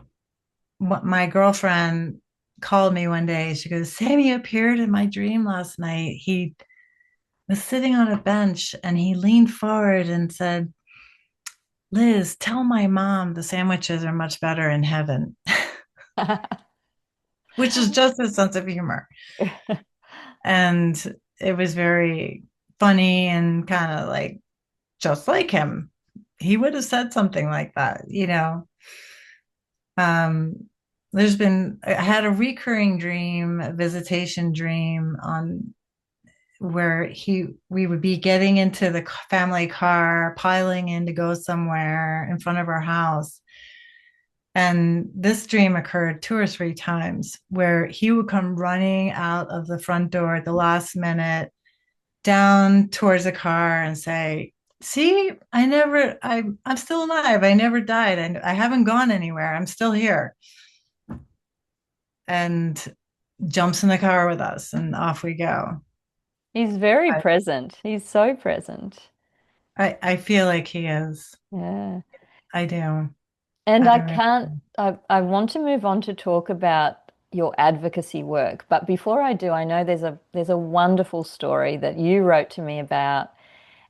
my girlfriend called me one day. She goes, Sammy appeared in my dream last night. He was sitting on a bench and he leaned forward and said, Liz, tell my mom the sandwiches are much better in heaven, which is just a sense of humor. And it was very funny and kind of like just like him. He would have said something like that. Um, I had a recurring dream, a visitation dream on where we would be getting into the family car, piling in to go somewhere in front of our house. And this dream occurred 2 or 3 times where he would come running out of the front door at the last minute down towards the car and say, see, I'm still alive. I never died. I haven't gone anywhere. I'm still here. And jumps in the car with us and off we go. He's very I, present. He's so present. I feel like he is. Yeah. I do. And I I really can't, do. I want to move on to talk about your advocacy work. But before I do, I know there's a wonderful story that you wrote to me about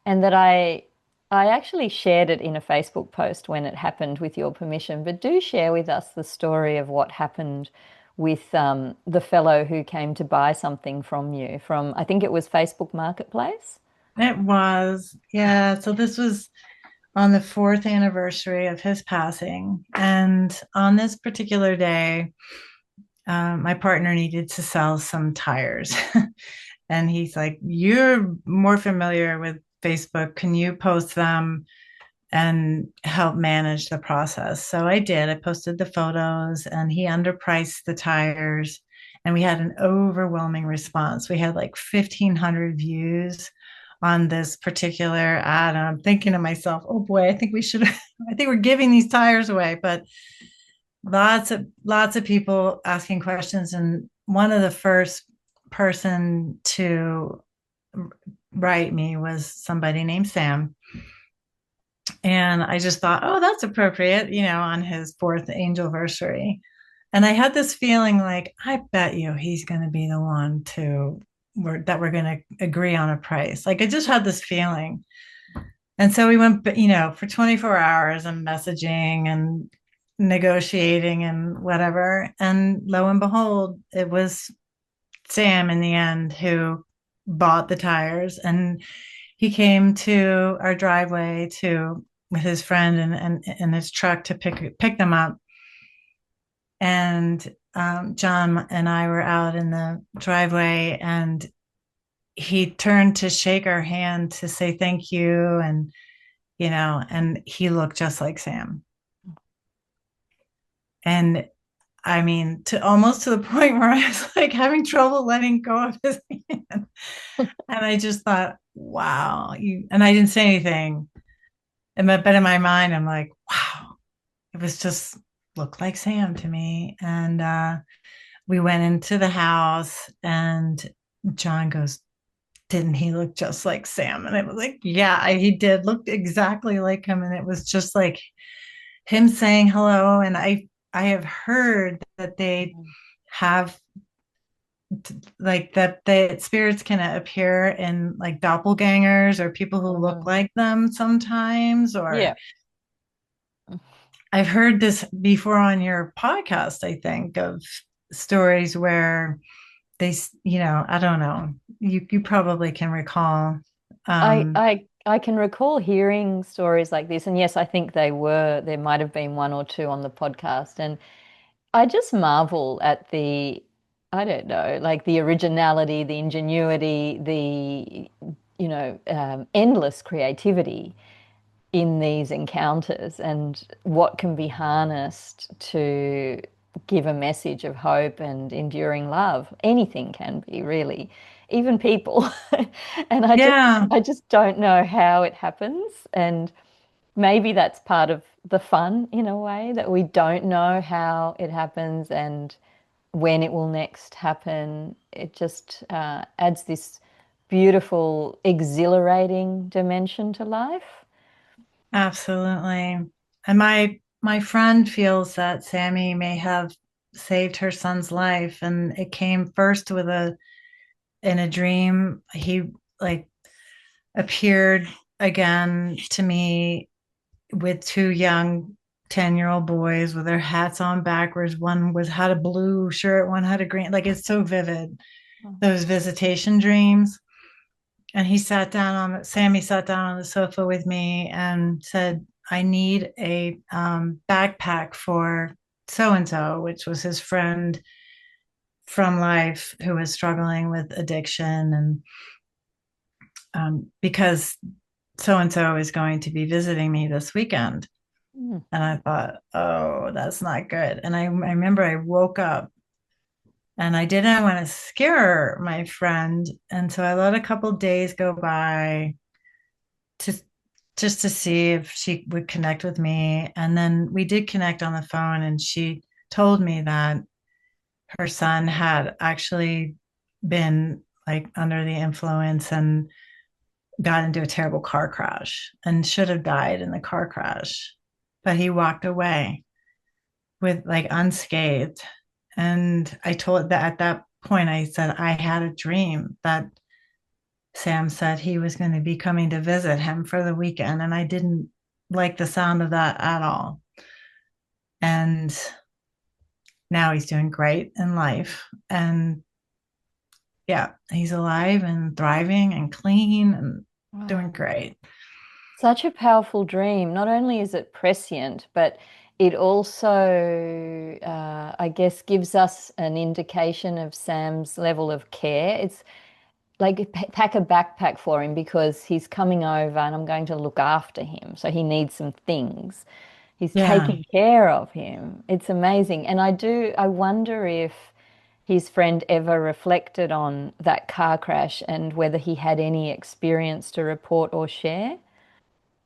and that I actually shared it in a Facebook post when it happened with your permission. But do share with us the story of what happened with the fellow who came to buy something from you from, I think it was Facebook Marketplace. It was, yeah. So this was on the fourth anniversary of his passing. And on this particular day, my partner needed to sell some tires. And he's like, you're more familiar with Facebook. Can you post them and help manage the process? So I did. I posted the photos and he underpriced the tires. And we had an overwhelming response. We had like 1,500 views on this particular ad. And I'm thinking to myself, oh boy, I think we should, I think we're giving these tires away. But lots of people asking questions. And one of the first person to write me was somebody named Sam. And I just thought, oh, that's appropriate, on his fourth anniversary. And I had this feeling like, I bet you he's going to be the one that we're going to agree on a price. Like I just had this feeling. And so we went, for 24 hours and messaging and negotiating and whatever. And lo and behold, it was Sam in the end who bought the tires, and he came to our driveway to with his friend and his truck to pick them up. And John and I were out in the driveway, and he turned to shake our hand to say thank you, and he looked just like Sam. And I mean, to almost to the point where I was like having trouble letting go of his hand. And I just thought, wow, and I didn't say anything. But in my mind, I'm like, wow, it was just looked like Sam to me. And we went into the house, and John goes, didn't he look just like Sam? And I was like, yeah, he did look exactly like him. And it was just like him saying hello. And I have heard that they have like that spirits can appear in like doppelgangers or people who look like them sometimes. Or Yeah. I've heard this before on your podcast, I think, of stories where I don't know, you probably can recall. I, um I I can recall hearing stories like this, and yes, I think there might have been one or two on the podcast, and I just marvel at I don't know, like the originality, the ingenuity, endless creativity in these encounters and what can be harnessed to give a message of hope and enduring love. Anything can be, really, even people. And yeah, I just don't know how it happens. And maybe that's part of the fun in a way, that we don't know how it happens and when it will next happen. It just adds this beautiful, exhilarating dimension to life. absolutely. And my friend feels that Sammy may have saved her son's life, and it came first in a dream. He like appeared again to me with two young 10-year-old boys with their hats on backwards. One had a blue shirt, one had a green. Like it's so vivid, those visitation dreams. And Sammy sat down on the sofa with me and said, I need a backpack for so and so, which was his friend from life who was struggling with addiction. And because so and so is going to be visiting me this weekend. Mm. And I thought, oh, that's not good. And I remember I woke up and I didn't want to scare my friend. And so I let a couple days go by to just to see if she would connect with me. And then we did connect on the phone, and she told me that her son had actually been like under the influence and got into a terrible car crash and should have died in the car crash. But he walked away with like unscathed. And I told that at that point, I said, I had a dream that Sam said he was going to be coming to visit him for the weekend. And I didn't like the sound of that at all. And now he's doing great in life. And yeah, he's alive and thriving and clean and doing Wow. great. Such a powerful dream. Not only is it prescient, but it also, I guess, gives us an indication of Sam's level of care. It's like pack a backpack for him because he's coming over and I'm going to look after him. So he needs some things. He's Yeah. taking care of him. It's amazing. And I wonder if his friend ever reflected on that car crash and whether he had any experience to report or share.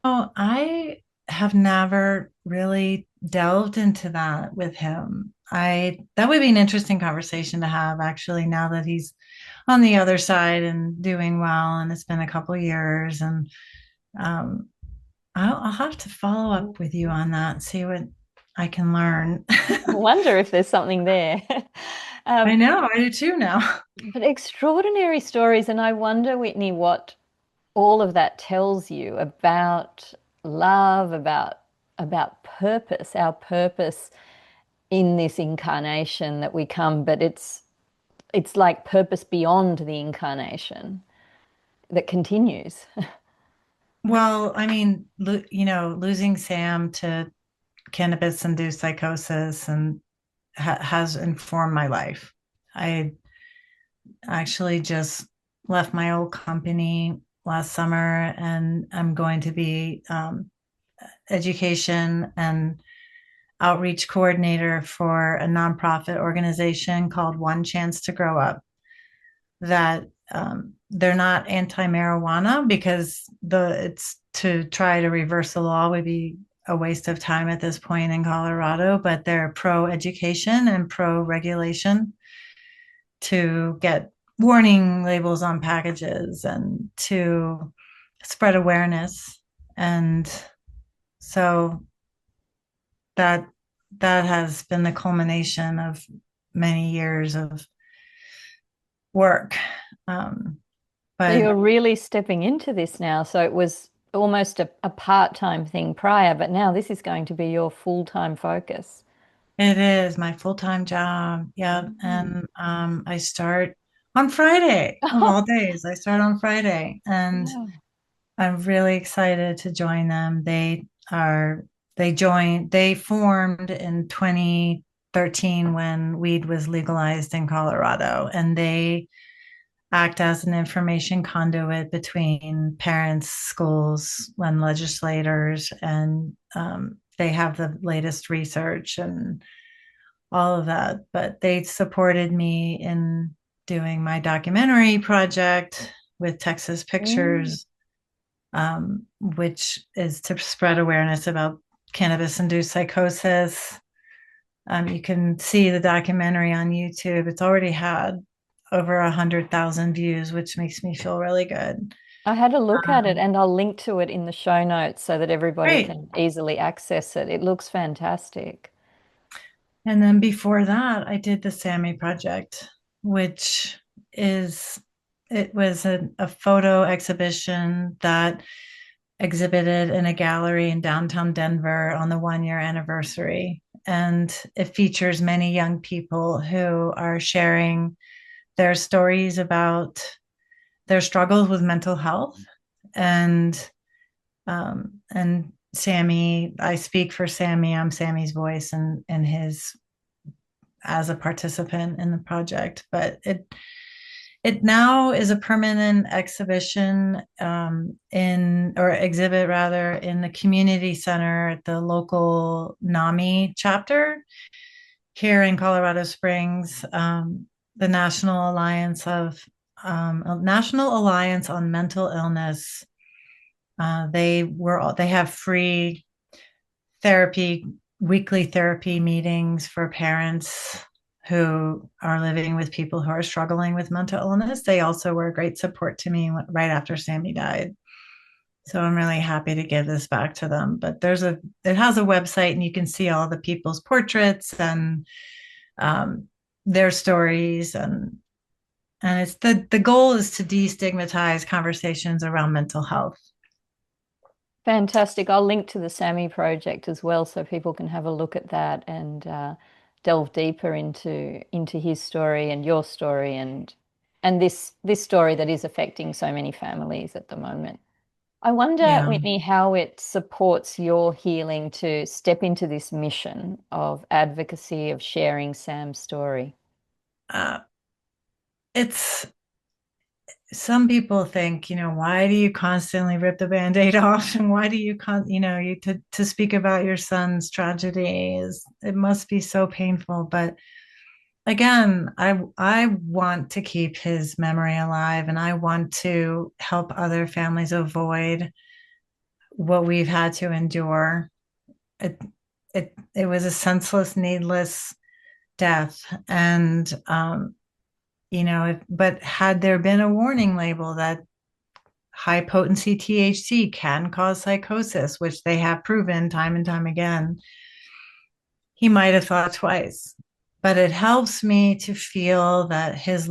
Oh, I have never really delved into that with him. I That would be an interesting conversation to have actually now that he's on the other side and doing well and it's been a couple years and um I'll have to follow up with you on that, see what I can learn. I wonder if there's something there. I Um, know, I do too now. but extraordinary stories, and I wonder, Whitney, what all of that tells you about love, about purpose, our purpose in this incarnation that we come, but it's like purpose beyond the incarnation that continues. Well, I mean, losing Sam to cannabis-induced psychosis and has informed my life. I actually just left my old company last summer, and I'm going to be education and outreach coordinator for a nonprofit organization called One Chance to Grow Up. That they're not anti-marijuana because it's to try to reverse the law would be a waste of time at this point in Colorado, but they're pro education and pro regulation to get warning labels on packages and to spread awareness. And so that that has been the culmination of many years of work. Um, So but you're really stepping into this now. So it was almost a part-time thing prior, but now this is going to be your full-time focus. it is my full-time job. Yeah. Mm. And I start on Friday of all days. I start on Friday. And Wow. I'm really excited to join them. They formed in 2013 when weed was legalized in Colorado, and they act as an information conduit between parents, schools, and legislators, and they have the latest research and all of that. But they supported me in doing my documentary project with Texas Mm. Pictures, which is to spread awareness about cannabis-induced psychosis. You can see the documentary on YouTube. It's already had over 100,000 views, which makes me feel really good. I had a look at it Um, and I'll link to it in the show notes so that everybody Great. can easily access it. It looks fantastic. And then before that, I did the Sammy Project, which is it was a photo exhibition that exhibited in a gallery in downtown Denver on the 1 year anniversary. And it features many young people who are sharing their stories about their struggles with mental health. And Sammy, I speak for Sammy. I'm Sammy's voice and his as a participant in the project. But It now is a permanent exhibition in, or exhibit rather, in the community center at the local NAMI chapter here in Colorado Springs. The National Alliance on Mental Illness. They have free therapy, weekly therapy meetings for parents who are living with people who are struggling with mental illness. They also were a great support to me right after Sammy died. So I'm really happy to give this back to them. But it has a website and you can see all the people's portraits and um, their stories, and it's the goal is to destigmatize conversations around mental health. Fantastic. I'll link to the SAMI project as well so people can have a look at that and delve deeper into his story and your story and this story that is affecting so many families at the moment. I wonder, Yeah. Whitney, how it supports your healing to step into this mission of advocacy, of sharing Sam's story. Uh, it's Some people think, why do you constantly rip the band-aid off, and why do you to speak about your son's tragedy is it must be so painful. But again, I want to keep his memory alive, and I want to help other families avoid what we've had to endure. It was a senseless, needless death, and but had there been a warning label that high potency THC can cause psychosis, which they have proven time and time again, he might have thought twice. But it helps me to feel that his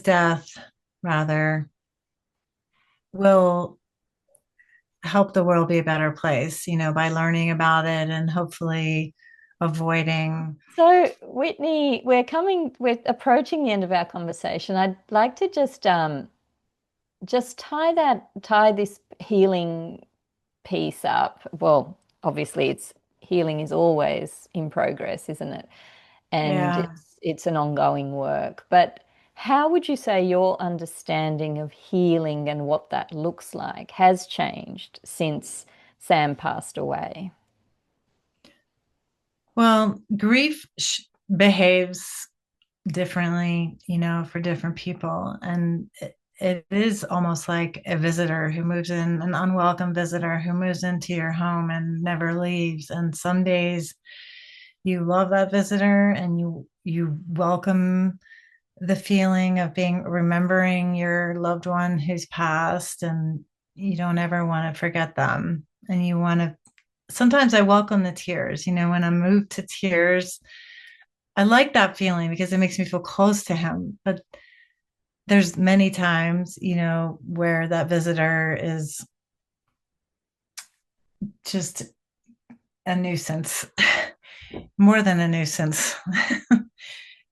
death, rather, will help the world be a better place, by learning about it and hopefully avoiding. So, Whitney, we're approaching the end of our conversation. I'd like to just tie this healing piece up. Well, obviously it's healing is always in progress, isn't it? And Yeah. it's an ongoing work. But how would you say your understanding of healing and what that looks like has changed since Sam passed away? Well, grief behaves differently, for different people. And it is almost like a visitor who moves in, an unwelcome visitor who moves into your home and never leaves. And some days you love that visitor and you welcome the feeling of remembering your loved one who's passed, and you don't ever want to forget them. And you want to, sometimes I welcome the tears, when I'm moved to tears. I like that feeling because it makes me feel close to him. But there's many times, where that visitor is just a nuisance, more than a nuisance.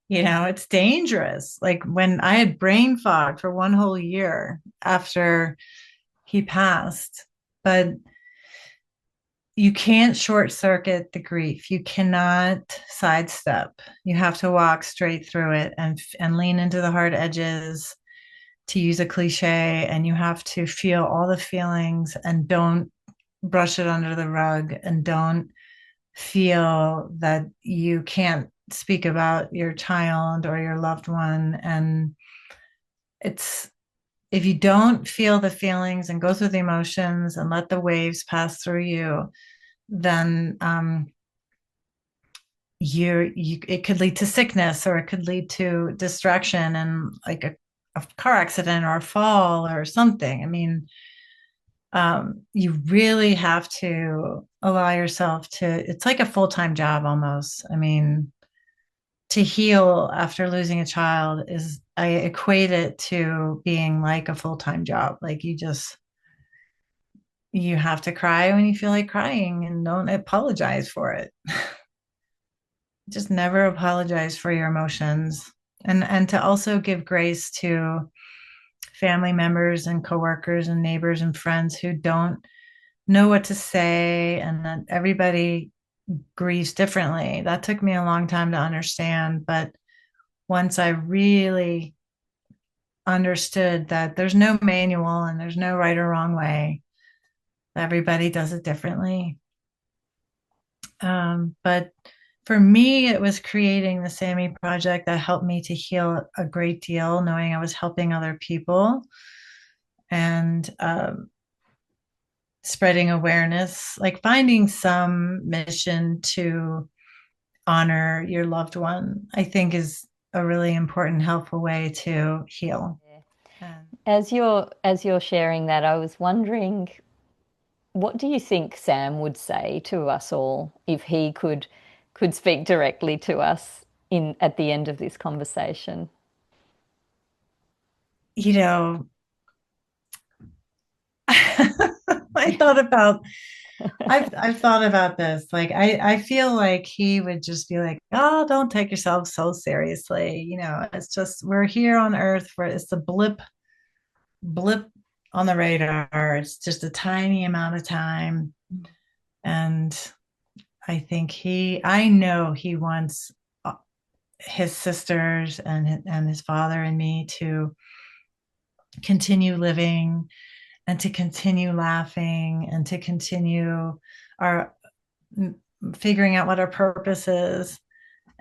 It's dangerous. Like when I had brain fog for one whole year after he passed, but you can't short circuit the grief. You cannot sidestep. You have to walk straight through it and lean into the hard edges, to use a cliche, and you have to feel all the feelings and don't brush it under the rug, and don't feel that you can't speak about your child or your loved one. And it's if you don't feel the feelings and go through the emotions and let the waves pass through you, then it could lead to sickness, or it could lead to distraction and like a car accident or a fall or something. I mean, you really have to allow yourself to, it's like a full-time job almost. I mean, to heal after losing a child I equate it to being like a full-time job. Like you have to cry when you feel like crying, and don't apologize for it. Just never apologize for your emotions, and to also give grace to family members and coworkers and neighbors and friends who don't know what to say, and that everybody grieves differently. That took me a long time to understand, but once I really understood that there's no manual and there's no right or wrong way. Everybody does it differently. But for me, it was creating the Sammy Project that helped me to heal a great deal, knowing I was helping other people and spreading awareness, like finding some mission to honor your loved one, I think is a really important, helpful way to heal. And As you're sharing that, I was wondering, what do you think Sam would say to us all if he could speak directly to us in at the end of this conversation? you know, I thought about I've thought about this. Like I feel like he would just be like, "Oh, don't take yourself so seriously. It's just we're here on Earth for it's a blip on the radar. It's just a tiny amount of time." And I know he wants his sisters and his father and me to continue living and to continue laughing and to continue our figuring out what our purpose is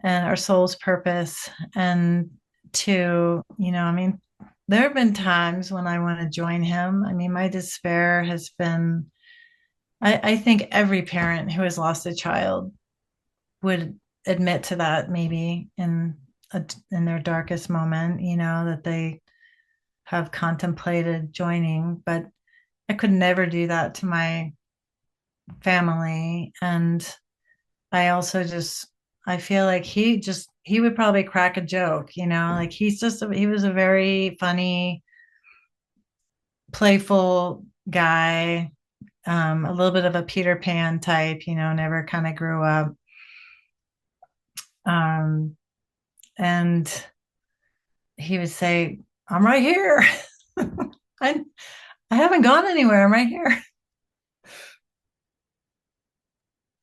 and our soul's purpose. And I mean, there have been times when I want to join him. I mean, my despair has been, I think every parent who has lost a child would admit to that maybe in their darkest moment, that they have contemplated joining, but I could never do that to my family. And I feel like he would probably crack a joke, like he was a very funny, playful guy, a little bit of a Peter Pan type, never kind of grew up. Um, and he would say, "I'm right here." I, I haven't gone anywhere. I'm right here.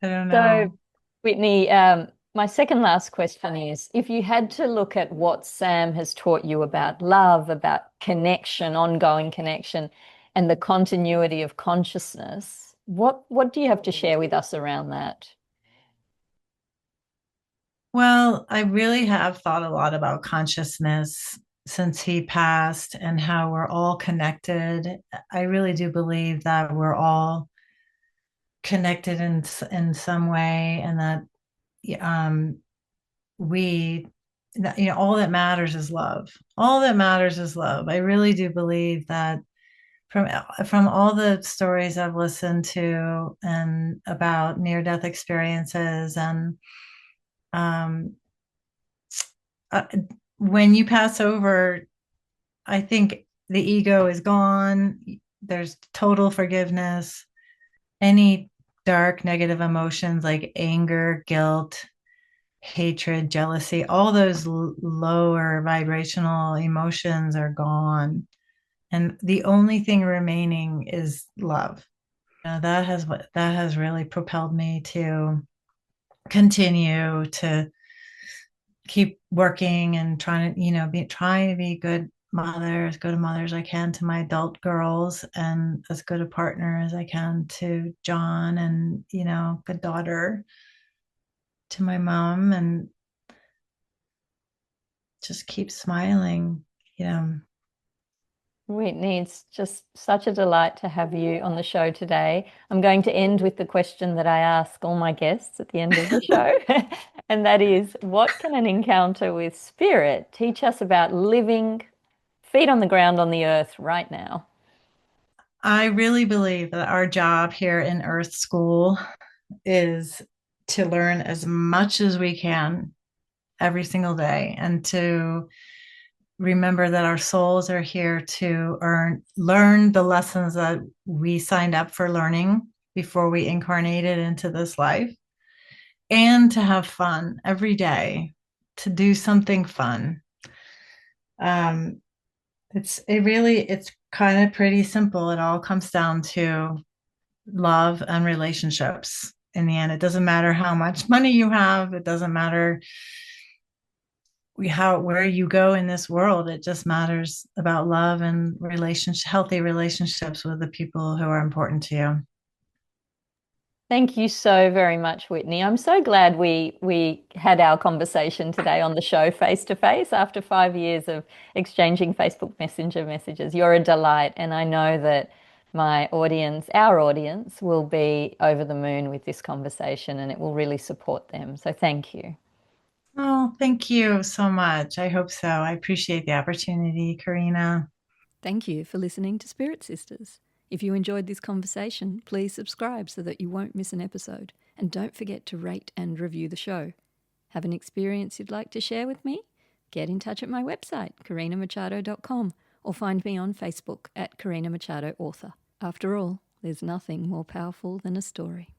I don't So, know. Whitney, my second last question is, if you had to look at what Sam has taught you about love, about connection, ongoing connection, and the continuity of consciousness, what do you have to share with us around that? Well, I really have thought a lot about consciousness since he passed and how we're all connected. I really do believe that we're all connected in some way, and that um, we, all that matters is love. All that matters is love. I really do believe that from all the stories I've listened to and about near-death experiences and um, uh, when you pass over, I think the ego is gone. There's total forgiveness. Any dark, negative emotions like anger, guilt, hatred, jealousy, all those lower vibrational emotions are gone. And the only thing remaining is love. That has really propelled me to continue to keep working and trying to, trying to be good mother, as good a mother as I can to my adult girls, and as good a partner as I can to John, and, good daughter to my mom, and just keep smiling, you know. Whitney, it's just such a delight to have you on the show today. I'm going to end with the question that I ask all my guests at the end of the show, and that is, what can an encounter with spirit teach us about living feet on the ground on the earth right now? I really believe that our job here in Earth School is to learn as much as we can every single day, and to remember that our souls are here to learn the lessons that we signed up for learning before we incarnated into this life, and to have fun every day, to do something fun. um it's kind of pretty simple. It all comes down to love and relationships. In the end, it doesn't matter how much money you have, it doesn't matter where you go in this world. It just matters about love and relationship, healthy relationships with the people who are important to you. Thank you so very much, Whitney. I'm so glad we had our conversation today on the show face to face after 5 years of exchanging Facebook Messenger messages. You're a delight, and I know that my audience, our audience, will be over the moon with this conversation and it will really support them. So thank you. Oh, thank you so much. I hope so. I appreciate the opportunity, Karina. Thank you for listening to Spirit Sisters. If you enjoyed this conversation, please subscribe so that you won't miss an episode. And don't forget to rate and review the show. Have an experience you'd like to share with me? Get in touch at my website, karinamachado.com, or find me on Facebook at Karina Machado Author. After all, there's nothing more powerful than a story.